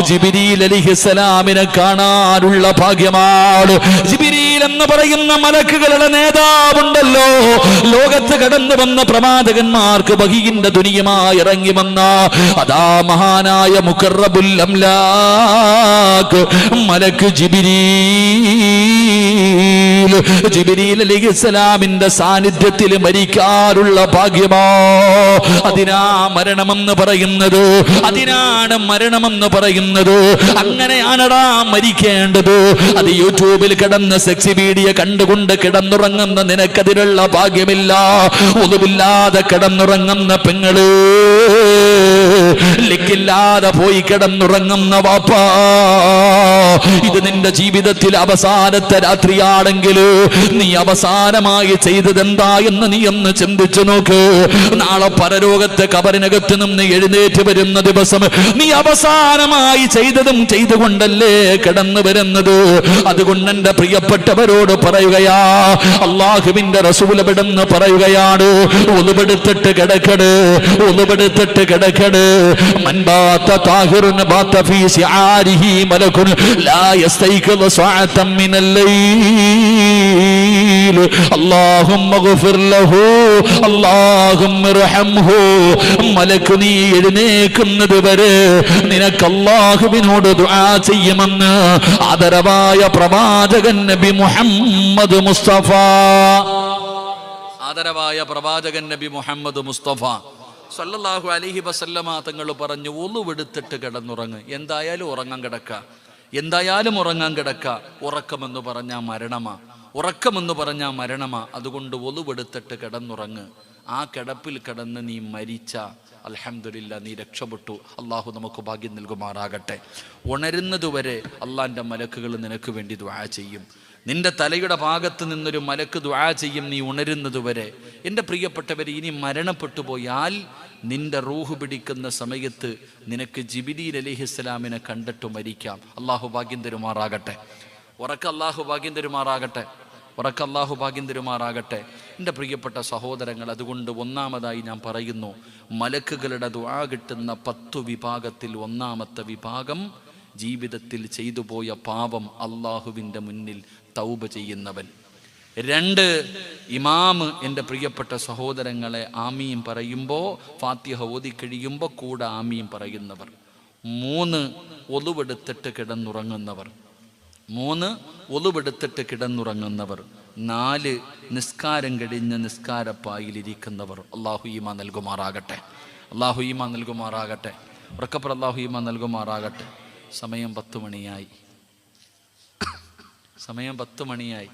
ജിബ്രീൽ അലൈഹിസ്സലാമിനെ കാണാനുള്ള ഭാഗ്യമാണ്. ജിബ്രീൽ എന്ന് പറയുന്ന മലക്കുകളുടെ നേതാവുണ്ടല്ലോ, ലോകത്ത് കടന്നു വന്ന പ്രവാചകന്മാർക്ക് വഹീന്റെ ദുനിയമായി ഇറങ്ങി വന്ന അതാ മഹാനായ മുഖറബുൽ അംലാക്ക് മലക്ക് ജിബ്രീൽ. ജിബ്രീൽ അലൈഹിസ്സലാമിന്റെ സാന്നിധ്യത്തിൽ മരിക്കാനുള്ള ഭാഗ്യമോ. അതിനാ മരണമെന്ന് പറയുന്നത്, അതിനാണ് മരണമെന്ന് പറയുന്നത്. അങ്ങനെയാണടാ മരിക്കേണ്ടത്. അത് യൂട്യൂബിൽ കിടന്ന് സെക്സി വീഡിയോ കണ്ടുകൊണ്ട് കിടന്നുറങ്ങുന്ന നിനക്കതിനുള്ള ഭാഗ്യമില്ല. ഒന്നുമില്ലാതെ കിടന്നുറങ്ങുന്ന പെങ്ങള്, ലിക്കില്ലാതെ പോയി കിടന്നുറങ്ങുന്ന വാപ്പാ, ഇത് നിന്റെ ജീവിതത്തിൽ അവസാനത്തെ രാത്രിയാണെങ്കിൽ നീ അവസാനമായി ചെയ്തതെന്താ എന്ന് നീ ഒന്ന് ചിന്തിച്ചു നോക്ക്. നാളെ പരലോകത്തെ കബറിനകത്ത് നിന്ന് എഴുന്നേറ്റ് വരുന്ന ദിവസം നീ അവസാനമായി ചെയ്തതും ചെയ്തുകൊണ്ടല്ലേ കിടന്നു വരുന്നത്. അതുകൊണ്ട് എന്റെ പ്രിയപ്പെട്ടവരോട് പറയുകയാ, അല്ലാഹുവിന്റെ റസൂൽ അവിടുന്ന് പറയുകയാണ്, ഒലുപെടുത്തിട്ട് കിടക്കട്, ഒലുപെടുത്തിട്ട് കിടക്കട്. മൻബാത താഹിറുൻ ബാത ഫീ സിആരിഹി മലകുൻ ലാ യസ്തൈഖിദു സഅതൻ മിനൽ ലൈൽ അല്ലാഹുമ്മ ഗഫിർ ലഹു അല്ലാഹുമ്മ ഇർഹംഹു. മലക്ക് നീ എഴുന്നേൽക്കുന്നത് വരെ നിനക്ക് അല്ലാഹുവിനോട് ദുആ ചെയ്യുമെന്ന് ആദരവായ പ്രവാചകൻ നബി മുഹമ്മദ് മുസ്തഫ. ആദരവായ പ്രവാചകൻ നബി മുഹമ്മദ് മുസ്തഫ സല്ലല്ലാഹു അലൈഹി വസല്ലമ തങ്ങൾ പറഞ്ഞു, ഒളുവെടുത്തിട്ട് കിടന്നുറങ്ങ്. എന്തായാലും ഉറങ്ങാൻ കിടക്ക, എന്തായാലും ഉറങ്ങാൻ കിടക്ക. ഉറക്കമെന്ന് പറഞ്ഞാൽ മരണമാ, ഉറക്കമെന്ന് പറഞ്ഞാൽ മരണമാ. അതുകൊണ്ട് ഒളുവെടുത്തിട്ട് കിടന്നുറങ്ങ്. ആ കിടപ്പിൽ കിടന്ന് നീ മരിച്ച അൽഹംദുലില്ലാ, നീ രക്ഷപ്പെട്ടു. അള്ളാഹു നമുക്ക് ഭാഗ്യം നൽകുമാറാകട്ടെ. ഉണരുന്നതുവരെ അള്ളാന്റെ മലക്കുകൾ നിനക്ക് വേണ്ടി ദുആ ചെയ്യും. നിന്റെ തലയുടെ ഭാഗത്ത് നിന്നൊരു മലക്ക് ദുആ ചെയ്യും നീ ഉണരുന്നതുവരെ. എൻ്റെ പ്രിയപ്പെട്ടവർ, ഇനി മരണപ്പെട്ടു പോയാൽ നിന്റെ റൂഹ് പിടിക്കുന്ന സമയത്ത് നിനക്ക് ജിബ്രീൽ അലൈഹിസ്സലാമിനെ കണ്ടിട്ട് മരിക്കാം. അള്ളാഹു ഭാഗ്യം തരുമാറാകട്ടെ. ഉറക്ക അള്ളാഹു ഭാഗ്യം തരുമാറാകട്ടെ. ഉറക്ക അള്ളാഹു ഭാഗ്യം തരുമാറാകട്ടെ. എൻ്റെ പ്രിയപ്പെട്ട സഹോദരങ്ങൾ, അതുകൊണ്ട് ഒന്നാമതായി ഞാൻ പറയുന്നു, മലക്കുകളുടെ ദുആ കിട്ടുന്ന 10 വിഭാഗത്തിൽ ഒന്നാമത്തെ വിഭാഗം ജീവിതത്തിൽ ചെയ്തു പോയ പാപം അള്ളാഹുവിൻ്റെ മുന്നിൽ തൗബ ചെയ്യുന്നവൻ. 2, ഇമാം എൻ്റെ പ്രിയപ്പെട്ട സഹോദരങ്ങളെ ആമീൻ പറയുമ്പോൾ, ഫാത്തിഹ ഓതി കഴിയുമ്പോൾ കൂടെ ആമീൻ പറയുന്നവർ. 3, ഒളുവെടുത്തിട്ട് കിടന്നുറങ്ങുന്നവർ. 3, ഒളുവെടുത്തിട്ട് കിടന്നുറങ്ങുന്നവർ. 4, നിസ്കാരം കഴിഞ്ഞ് നിസ്കാരപ്പായിലിരിക്കുന്നവർ. അള്ളാഹു ഈമാൻ നൽകുമാറാകട്ടെ. അള്ളാഹു ഈമാൻ നൽകുമാറാകട്ടെ. ഉറക്കപ്പുറം അള്ളാഹു ഈമാൻ നൽകുമാറാകട്ടെ. സമയം 10 മണിയായി. സമയം 10 മണിയായി.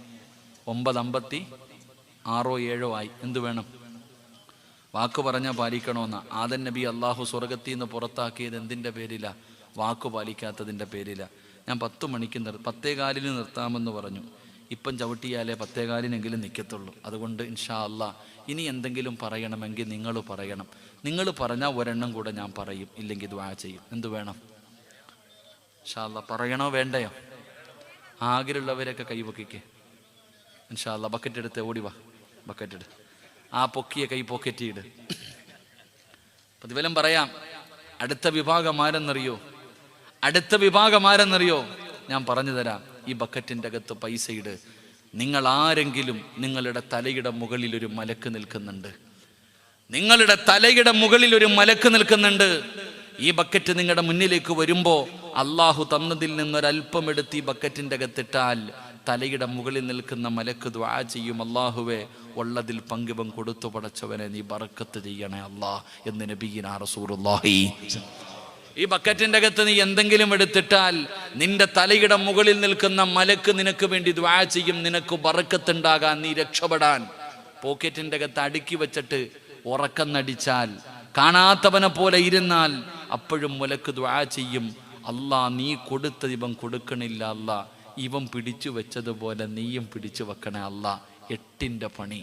9:56 ആയി. എന്തു വേണം? വാക്ക് പറഞ്ഞാൽ പാലിക്കണമെന്ന. ആദൻ നബി അള്ളാഹു സ്വർഗത്തിൽ നിന്ന് പുറത്താക്കിയത് എന്തിൻ്റെ പേരില? വാക്ക് പാലിക്കാത്തതിൻ്റെ പേരില. ഞാൻ 10 മണിക്ക് 10:15 നിർത്താമെന്ന് പറഞ്ഞു. ഇപ്പം ചവിട്ടിയാലേ 10:15 നിൽക്കത്തുള്ളൂ. അതുകൊണ്ട് ഇൻഷാ അല്ലാ ഇനി എന്തെങ്കിലും പറയണമെങ്കിൽ നിങ്ങൾ പറയണം. നിങ്ങൾ പറഞ്ഞാൽ ഒരെണ്ണം കൂടെ ഞാൻ പറയും, ഇല്ലെങ്കിൽ ദുആ ചെയ്യും. എന്തു വേണം? ഇൻഷാ അല്ലാ പറയണോ വേണ്ടയോ? ആഗ്രഹമുള്ളവരൊക്കെ കൈപൊക്കിക്കേ. ഇൻഷാ അല്ലാ ബക്കറ്റ് എടുത്ത് ഓടിവാ. ബക്കറ്റ് എടുത്ത് ആ പൊക്കിയ കൈ പോക്കറ്റിയിട്. പ്രതിഫലം പറയാം. അടുത്ത വിഭാഗം ആരെന്നറിയോ? അടുത്ത വിഭാഗം ആരെന്നറിയോ? ഞാൻ പറഞ്ഞു തരാം. ഈ ബക്കറ്റിൻ്റെ അകത്ത് പൈസ ഇട്. നിങ്ങൾ ആരെങ്കിലും നിങ്ങളുടെ തലയുടെ മുകളിൽ ഒരു മലക്ക് നിൽക്കുന്നുണ്ട്. നിങ്ങളുടെ തലയുടെ മുകളിൽ ഒരു മലക്ക് നിൽക്കുന്നുണ്ട്. ഈ ബക്കറ്റ് നിങ്ങളുടെ മുന്നിലേക്ക് വരുമ്പോൾ അള്ളാഹു തന്നതിൽ നിന്നൊരൽപ്പം എടുത്ത് ഈ ബക്കറ്റിൻ്റെ അകത്തിട്ടാൽ തലയുടെ മുകളിൽ നിൽക്കുന്ന മലക്ക് ദുആ ചെയ്യും, അള്ളാഹുവേ ഉള്ളതിൽ പങ്കുപം കൊടുത്തു പടച്ചവനെ നീ ബറക്കത്ത് ചെയ്യണേ അല്ലാ എന്ന് നബിയിനാ റസൂലുള്ളാഹി. ഈ ബക്കറ്റിൻ്റെ അകത്ത് നീ എന്തെങ്കിലും എടുത്തിട്ടാൽ നിന്റെ തലയുടെ മുകളിൽ നിൽക്കുന്ന മലക്ക് നിനക്ക് വേണ്ടി ദുആ ചെയ്യും, നിനക്ക് ബറക്കത്തുണ്ടാകാൻ, നീ രക്ഷപ്പെടാൻ. പോക്കറ്റിൻ്റെ അകത്ത് അടുക്കി വെച്ചിട്ട് ഉറക്കം നടിച്ചാൽ, കാണാത്തവനെ പോലെ ഇരുന്നാൽ അപ്പോഴും മലക്ക് ദുആ ചെയ്യും, അല്ലാ നീ കൊടുത്തത് ഇവൻ കൊടുക്കണില്ല, അല്ലാ ഇവൻ പിടിച്ചു വെച്ചതുപോലെ നീയും പിടിച്ചു വെക്കണേ അല്ലാ. 8ന്റെ പണി.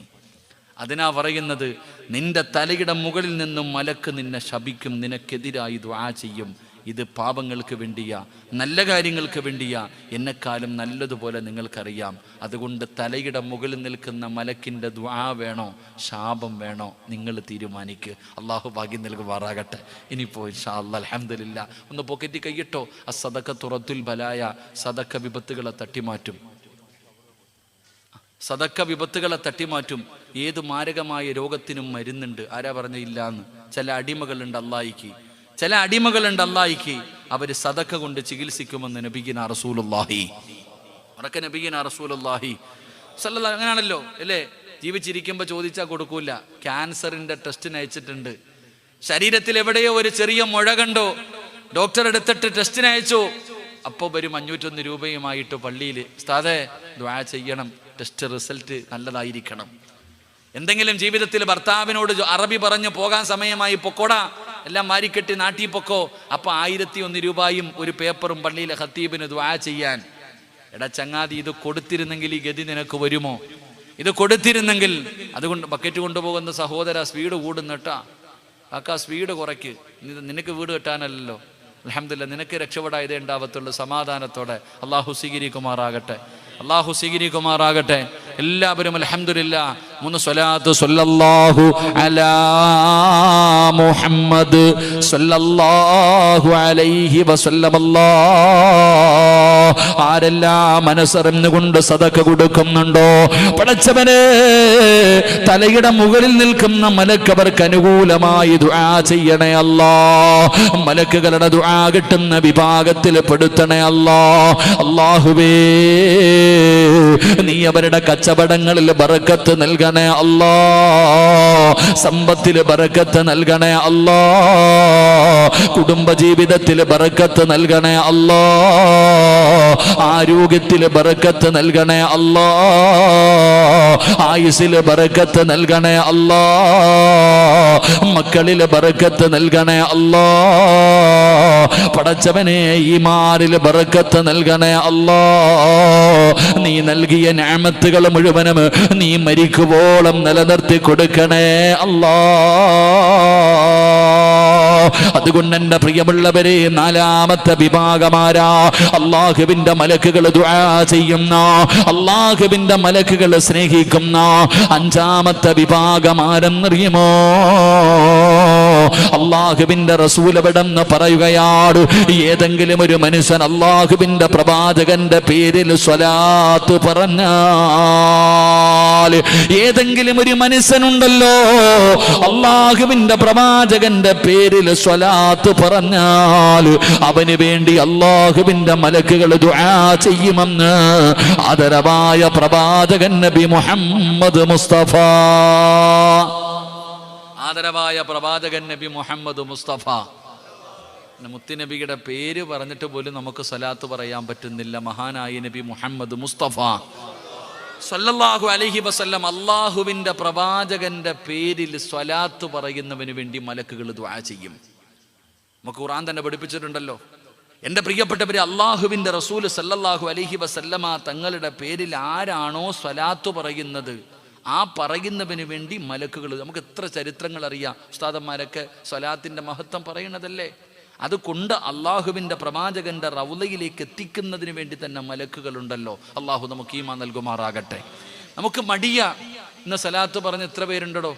അതിനാ പറയുന്നത്, നിന്റെ തലയുടെ മുകളിൽ നിന്നും മലക്ക് നിന്നെ ശപിക്കും, നിനക്കെതിരായി ദുആ ചെയ്യും. ഇത് പാപങ്ങൾക്ക് വേണ്ടിയാ, നല്ല കാര്യങ്ങൾക്ക് വേണ്ടിയാ, എന്നെക്കാളും നല്ലതുപോലെ നിങ്ങൾക്കറിയാം. അതുകൊണ്ട് തലയുടെ മുകളിൽ നിൽക്കുന്ന മലക്കിൻ്റെ ദുആ വേണോ ശാപം വേണോ നിങ്ങൾ തീരുമാനിക്കുക. അള്ളാഹു ഭാഗ്യം നൽകുമാറാകട്ടെ. ഇനിയിപ്പോൾ ഇൻഷാ അല്ലാഹ് അൽഹംദുലില്ലാ ഒന്ന് പോക്കറ്റിൽ കൈയിട്ടോ. അസ്സദഖ തുറത്തുൽ ബലായ, സദക്ക വിപത്തുകളെ തട്ടിമാറ്റും. സദക്ക വിപത്തുകളെ തട്ടിമാറ്റും. ഏത് മാരകമായ രോഗത്തിനും മരുന്നുണ്ട്. ആരാ പറഞ്ഞ ഇല്ലാന്ന്? ചില അടിമകളുണ്ട് അല്ലാഹിക്ക്, ചില അടിമകളുണ്ട് അല്ലാഹിക്ക്, അവര് സദക്ക കൊണ്ട് ചികിത്സിക്കുമെന്ന് നബിയിനാ റസൂലുള്ളാഹി. ഉറക്കെ നബിയിനാ റസൂലുള്ളാഹി സല്ലല്ലാഹു. അങ്ങനെയാണല്ലോ അല്ലേ? ജീവിച്ചിരിക്കുമ്പോൾ ചോദിച്ചാൽ കൊടുക്കൂല. ക്യാൻസറിന്റെ ടെസ്റ്റിന് അയച്ചിട്ടുണ്ട്. ശരീരത്തിൽ എവിടെയോ ഒരു ചെറിയ മുഴ കണ്ടോ, ഡോക്ടർ എടുത്തിട്ട് ടെസ്റ്റിന് അയച്ചു. അപ്പോൾ വരും 501 രൂപയുമായിട്ട് പള്ളിയിൽ, ഉസ്താദേ ദുആ ചെയ്യണം, ടെസ്റ്റ് റിസൾട്ട് നല്ലതായിരിക്കണം. എന്തെങ്കിലും ജീവിതത്തിൽ ഭർത്താവിനോട് അറബി പറഞ്ഞ് പോകാൻ സമയമായി, പൊക്കോടാ എല്ലാം മാരിക്കെട്ടി നാട്ടിൽ പൊക്കോ. അപ്പോൾ 1001 രൂപയും ഒരു പേപ്പറും പള്ളിയിലെ ഖത്തീബിന് ദുആ ചെയ്യാൻ. എടാ ചങ്ങാതി, ഇത് കൊടുത്തിരുന്നെങ്കിൽ ഈ ഗതി നിനക്ക് വരുമോ? ഇത് കൊടുത്തിരുന്നെങ്കിൽ. അതുകൊണ്ട് ബക്കറ്റ് കൊണ്ടുപോകുന്ന സഹോദര, സ്പീഡ് കൂടുന്നട്ടാ, ആക്കാ സ്പീഡ് കുറയ്ക്ക്. നിനക്ക് വീട് കെട്ടാനല്ലോ. അൽഹംദുലില്ലാ നിനക്ക് രക്ഷപ്പെടായതേ ഉണ്ടാവത്തുള്ളൂ. സമാധാനത്തോടെ അള്ളാഹു സ്വീകരിക്കുമാറാകട്ടെ, അള്ളാഹു സ്വീകരിക്കുമാറാകട്ടെ. എല്ലാവരും അൽഹംദുലില്ലാ 3 സ്വലാത്ത് സല്ലല്ലാഹു അലാ മുഹമ്മദ് സല്ലല്ലാഹു അലൈഹി വസല്ലം. ആരെല്ലാം മനസ്സറിഞ്ഞുകൊണ്ട് സദഖ കൊടുക്കുന്നുണ്ടോ, പടച്ചവനെ തലയുടെ മുകളിൽ നിൽക്കുന്ന മലക്ക് അവർക്ക് അനുകൂലമായി ദുആ ചെയ്യണേ അല്ലാ. മലക്കുകളുടെ ദുആ കിട്ടുന്ന വിഭാഗത്തിൽ പെടുത്തണേ അല്ലാ. അല്ലാഹുവേ നീ അവരുടെ കച്ചവടങ്ങളിൽ ബറക്കത്ത് നൽകണേ അല്ലാ, സമ്പത്തിൽ ബറക്കത്ത് നൽകണേ അല്ലാ, കുടുംബജീവിതത്തിൽ ബറക്കത്ത് നൽകണേ അല്ലാ, ആരോഗ്യത്തിൽ ബറക്കത്ത് നൽകണേ അല്ലാ, ആയുസ്സിൽ ബറക്കത്ത് നൽകണേ അല്ലാ, മക്കളിൽ ബറക്കത്ത് നൽകണേ അല്ലാ. പടച്ചവനെ ഈമാനിൽ ബറക്കത്ത് നൽകണേ അല്ലാ. നീ നൽകിയ നിഅമത്തുകൾ മുഴുവനും നീ മരിക്കുവോളം നിലനിർത്തി കൊടുക്കണേ അല്ലാ. അതുകൊണ്ട് എൻ്റെ പ്രിയമുള്ളവരെ, 4ാമത്തെ വിഭാഗമാരാ? അല്ലാഹുവിൻ്റെ മലക്കുകൾ ദുആ ചെയ്യുന്ന, അല്ലാഹുവിൻ്റെ മലക്കുകൾ സ്നേഹിക്കുന്ന 5ാമത്തെ വിഭാഗമാരെന്നറിയുമോ? അല്ലാഹുവിൻ്റെ റസൂൽ എവിടെന്ന് പറയുകയാണ്, ഏതെങ്കിലും ഒരു മനുഷ്യൻ അല്ലാഹുവിൻ്റെ പ്രവാചകന്റെ പേരിൽ സ്വലാത്ത് പറഞ്ഞാൽ, ഏതെങ്കിലും ഒരു മനുഷ്യനുണ്ടല്ലോ അല്ലാഹുവിൻ്റെ പ്രവാചകന്റെ പേരിൽ സ്വലാത്ത് പറഞ്ഞാൽ, അവന് വേണ്ടി അല്ലാഹുവിൻ്റെ മലക്കുകൾ ദുആ ചെയ്യുമെന്ന് ആദരവായ പ്രവാചകൻ നബി മുഹമ്മദ് മുസ്തഫ. ആദരവായ പ്രവാചകൻ നബി മുഹമ്മദ് മുസ്തഫ. മുത്തുനബിയുടെ പേര് പറഞ്ഞിട്ട് പോലും നമുക്ക് സ്വലാത്ത് പറയാൻ പറ്റുന്നില്ല. മഹാനായ നബി മുഹമ്മദ് മുസ്തഫ സല്ലല്ലാഹു അലൈഹി വസല്ലം, അല്ലാഹുവിൻ്റെ പ്രവാചകന്റെ പേരിൽ സ്വലാത്ത് പറയുന്നവന് വേണ്ടി മലക്കുകൾ ദുആ ചെയ്യും. നമുക്ക് ഖുർആൻ തന്നെ പഠിപ്പിച്ചിട്ടുണ്ടല്ലോ. എൻ്റെ പ്രിയപ്പെട്ടവരെ, അല്ലാഹുവിൻ്റെ റസൂൽ സല്ലല്ലാഹു അലൈഹി വസല്ലമ തങ്ങളുടെ പേരിൽ ആരാണോ സ്വലാത്ത് പറയുന്നത്, ആ പറയുന്നവന് വേണ്ടി മലക്കുകൾ. നമുക്ക് എത്ര ചരിത്രങ്ങൾ അറിയാം. ഉസ്താദന്മാരൊക്കെ സ്വലാത്തിൻ്റെ മഹത്വം പറയുന്നതല്ലേ. അതുകൊണ്ട് അള്ളാഹുവിൻ്റെ പ്രവാചകന്റെ റൗളയിലേക്ക് എത്തിക്കുന്നതിന് വേണ്ടി തന്നെ മലക്കുകളുണ്ടല്ലോ. അള്ളാഹു നമുക്ക് ഈമാൻ നൽകുമാറാകട്ടെ. നമുക്ക് മടിയ ഇന്ന് സലാത്ത് പറഞ്ഞ് എത്ര പേരുണ്ടോ?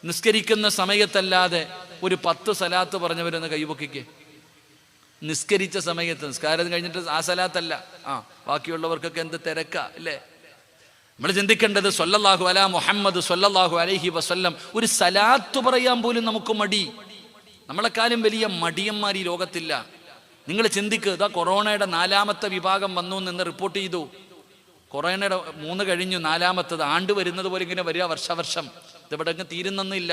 നിസ്കരിക്കുന്ന സമയത്തല്ലാതെ ഒരു 10 സലാത്ത് പറഞ്ഞവരൊന്ന് കൈപൊക്കിക്ക്. നിസ്കരിച്ച സമയത്ത്, നിസ്കാരം കഴിഞ്ഞിട്ട് ആ സലാത്തല്ല, ബാക്കിയുള്ളവർക്കൊക്കെ എന്ത് തിരക്കാ അല്ലേ? നമ്മൾ ചിന്തിക്കേണ്ടത് സ്വല്ലല്ലാഹു അലാ മുഹമ്മദ് സ്വല്ലല്ലാഹു അലൈഹി വസല്ലം. ഒരു സലാത്ത് പറയാൻ പോലും നമുക്ക് മടി. നമ്മളെക്കാളും വലിയ മടിയന്മാർ ഈ ലോകത്തില്ല. നിങ്ങൾ ചിന്തിക്കുക, ഇതാ കൊറോണയുടെ 4ാമത്തെ വിഭാഗം വന്നു എന്ന് റിപ്പോർട്ട് ചെയ്തു. കൊറോണയുടെ 3 കഴിഞ്ഞു, 4ാമത്തത് ആണ്ട് വരുന്നത് പോലെ ഇങ്ങനെ വരിക വർഷവർഷം. ഇതിവിടെ തീരുന്നില്ല.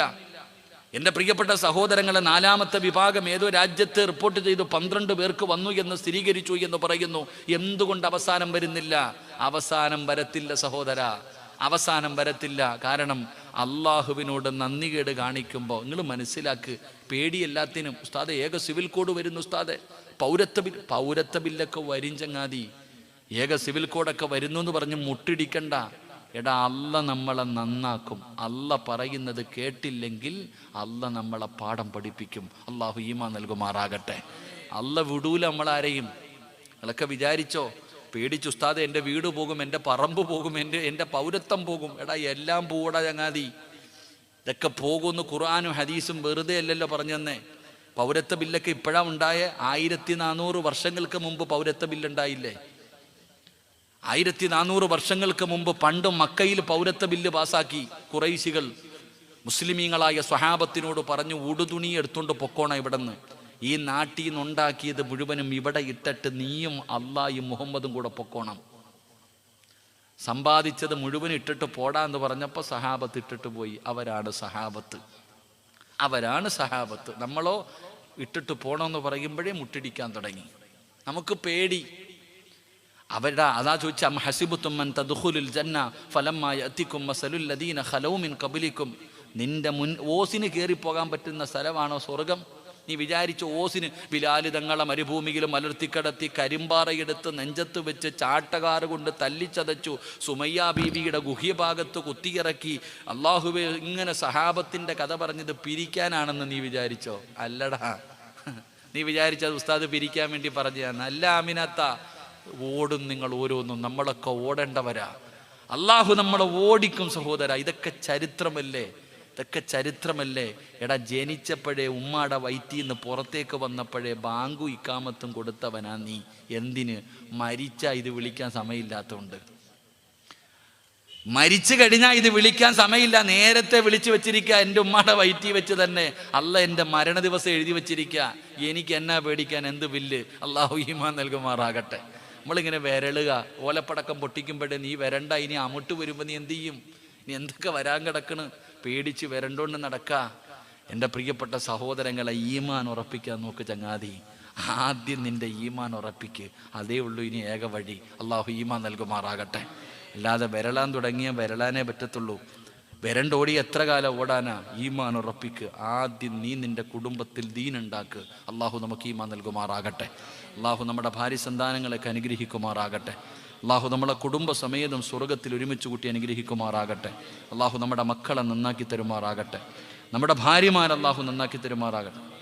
എൻ്റെ പ്രിയപ്പെട്ട സഹോദരങ്ങളെ, 4ാമത്തെ വിഭാഗം ഏതോ രാജ്യത്ത് റിപ്പോർട്ട് ചെയ്തു 12 പേർക്ക് വന്നു എന്ന് സ്ഥിരീകരിച്ചു എന്ന് പറയുന്നു. എന്തുകൊണ്ട് അവസാനം വരുന്നില്ല? അവസാനം വരത്തില്ല സഹോദര, അവസാനം വരത്തില്ല. കാരണം അള്ളാഹുവിനോട് നന്ദികേട് കാണിക്കുമ്പോൾ നിങ്ങൾ മനസ്സിലാക്ക്, പേടിയെല്ലാത്തിനും. ഉസ്താദെ, ഏക സിവിൽ കോഡ് വരുന്നു ഉസ്താദെ, പൗരത്വ ബില്ലൊക്കെ വരും ചങ്ങാതി, ഏക സിവിൽ കോഡൊക്കെ വരുന്നു എന്ന് പറഞ്ഞ് മുട്ടിടിക്കണ്ട. എടാ, അല്ല നമ്മളെ നന്നാക്കും. അല്ല പറയുന്നത് കേട്ടില്ലെങ്കിൽ അല്ല നമ്മളെ പാഠം പഠിപ്പിക്കും. അള്ളാഹു ഈമാൻ നൽകുമാറാകട്ടെ. അല്ല വിടൂല നമ്മളാരെയും. നിങ്ങളൊക്കെ വിചാരിച്ചോ പേടിച്ചു ഉസ്താദെ എൻ്റെ വീട് പോകും, എൻ്റെ പറമ്പ് പോകും, എൻ്റെ പൗരത്വം പോകും. എടാ, എല്ലാം പോടാ ചങ്ങാതി, ഇതൊക്കെ പോകുമെന്ന് ഖുർആനും ഹദീസും വെറുതെ അല്ലല്ലോ പറഞ്ഞു തന്നെ. പൗരത്വ ബില്ലൊക്കെ ഇപ്പോഴാണ് ഉണ്ടായ. 1400 വർഷങ്ങൾക്ക് മുമ്പ് പൗരത്വ ബില്ലുണ്ടായില്ലേ? 1400 വർഷങ്ങൾക്ക് മുമ്പ് പണ്ട് മക്കയിൽ പൗരത്വ ബില്ല് പാസാക്കി. ഖുറൈശികൾ മുസ്ലിമീങ്ങളായ സ്വഹാബത്തിനോട് പറഞ്ഞു, ഉടുതുണി എടുത്തുകൊണ്ട് പൊക്കോണ ഇവിടെന്ന്. ഈ നാട്ടിൽ നിന്നുണ്ടാക്കിയത് മുഴുവനും ഇവിടെ ഇട്ടിട്ട് നീയും അള്ളാഹും മുഹമ്മദും കൂടെ പൊക്കോണം. സമ്പാദിച്ചത് മുഴുവൻ ഇട്ടിട്ട് പോടാ എന്ന് പറഞ്ഞപ്പോൾ സഹാബത്ത് ഇട്ടിട്ട് പോയി. അവരാണ് സഹാബത്ത്. നമ്മളോ ഇട്ടിട്ട് പോണമെന്ന് പറയുമ്പോഴേ മുട്ടിടിക്കാൻ തുടങ്ങി. നമുക്ക് പേടി. അതാ ചോദിച്ച അം ഹസിബുത്തും മൻ തദ്ഖുലുൽ ജന്ന ഫലമ്മാ യഅതികും മസലുൽ ലദീന ഖലൗ മിൻ ഖബലികും. നിന്റെ ഓസിന് കയറിപ്പോകാൻ പറ്റുന്ന സ്ഥലമാണോ സ്വർഗം? നീ വിചാരിച്ചു ഓസിന്? ബിലാല് തങ്ങളെ മരുഭൂമിയിൽ മലർത്തിക്കടത്തി കരിമ്പാറയെടുത്ത് നെഞ്ചത്ത് വെച്ച് ചാട്ടകാറ് കൊണ്ട് തല്ലിച്ചതച്ചു. സുമയ്യ ബീവിയുടെ ഗുഹ്യഭാഗത്ത് കുത്തിയിറക്കി. അള്ളാഹുവേ, ഇങ്ങനെ സഹാബത്തിൻ്റെ കഥ പറഞ്ഞത് പിരിക്കാനാണെന്ന് നീ വിചാരിച്ചോ? അല്ലടാ, നീ വിചാരിച്ചത് ഉസ്താദ് പിരിക്കാൻ വേണ്ടി പറഞ്ഞതാണ്. അല്ല ആമിനത്ത, ഓടും നിങ്ങൾ ഓരോന്നും. നമ്മളൊക്കെ ഓടേണ്ടവരാ. അള്ളാഹു നമ്മളെ ഓടിക്കും സഹോദര. ഇതൊക്കെ ചരിത്രമല്ലേ? എടാ, ജനിച്ചപ്പോഴേ ഉമ്മാടെ വയറ്റിൽ നിന്ന് പുറത്തേക്ക് വന്നപ്പോഴേ ബാങ്കു ഇക്കാമത്തും കൊടുത്തവനാ നീ. എന്തിന്? മരിച്ചാൽ ഇത് വിളിക്കാൻ സമയമില്ലാത്തതുകൊണ്ട്. മരിച്ചു കഴിഞ്ഞാൽ ഇത് വിളിക്കാൻ സമയമില്ല. നേരത്തെ വിളിച്ചു വെച്ചിരിക്കുക. എൻ്റെ ഉമ്മാടെ വയറ്റിൽ വെച്ച് തന്നെ അല്ല എൻ്റെ മരണ ദിവസം എഴുതി വെച്ചിരിക്കുക. എനിക്ക് എന്നാ പേടിക്കാൻ? എന്ത് ബില്ല്? അള്ളാഹു ഈമാൻ നൽകുമാറാകട്ടെ. നമ്മളിങ്ങനെ വിരളുക. ഓലപ്പടക്കം പൊട്ടിക്കുമ്പോഴേ നീ വരണ്ട, ഇനി അമുട്ട് വരുമ്പോൾ നീ എന്ത് ചെയ്യും? നീ എന്തൊക്കെ വരാൻ കിടക്കണ്? പേടിച്ച് വരണ്ടോണ്ട് നടക്ക. എൻ്റെ പ്രിയപ്പെട്ട സഹോദരങ്ങളെ, ഈമാൻ ഉറപ്പിക്കാൻ നോക്ക് ചങ്ങാതി. ആദ്യം നിൻ്റെ ഈമാൻ ഉറപ്പിക്ക്. അതേ ഉള്ളൂ ഇനി ഏക വഴി. അള്ളാഹു ഈമാൻ നൽകുമാറാകട്ടെ. അല്ലാതെ വിരളാൻ തുടങ്ങിയ വിരളാനേ പറ്റത്തുള്ളൂ. വിരണ്ടോടി എത്ര കാലം ഓടാനാ? ഈമാൻ ഉറപ്പിക്ക്. ആദ്യം നീ നിൻ്റെ കുടുംബത്തിൽ ദീനുണ്ടാക്ക്. അള്ളാഹു നമുക്ക് ഈമാൻ നൽകുമാറാകട്ടെ. അള്ളാഹു നമ്മുടെ ഭാര്യ സന്താനങ്ങളൊക്കെ അനുഗ്രഹിക്കുമാറാകട്ടെ. അള്ളാഹു നമ്മളെ കുടുംബസമേതം സ്വർഗത്തിൽ ഒരുമിച്ച് കൂട്ടി അനുഗ്രഹിക്കുമാറാകട്ടെ. അള്ളാഹു നമ്മുടെ മക്കളെ നന്നാക്കി തരുമാറാകട്ടെ. നമ്മുടെ ഭാര്യമാരെ അള്ളാഹു നന്നാക്കി തരുമാറാകട്ടെ.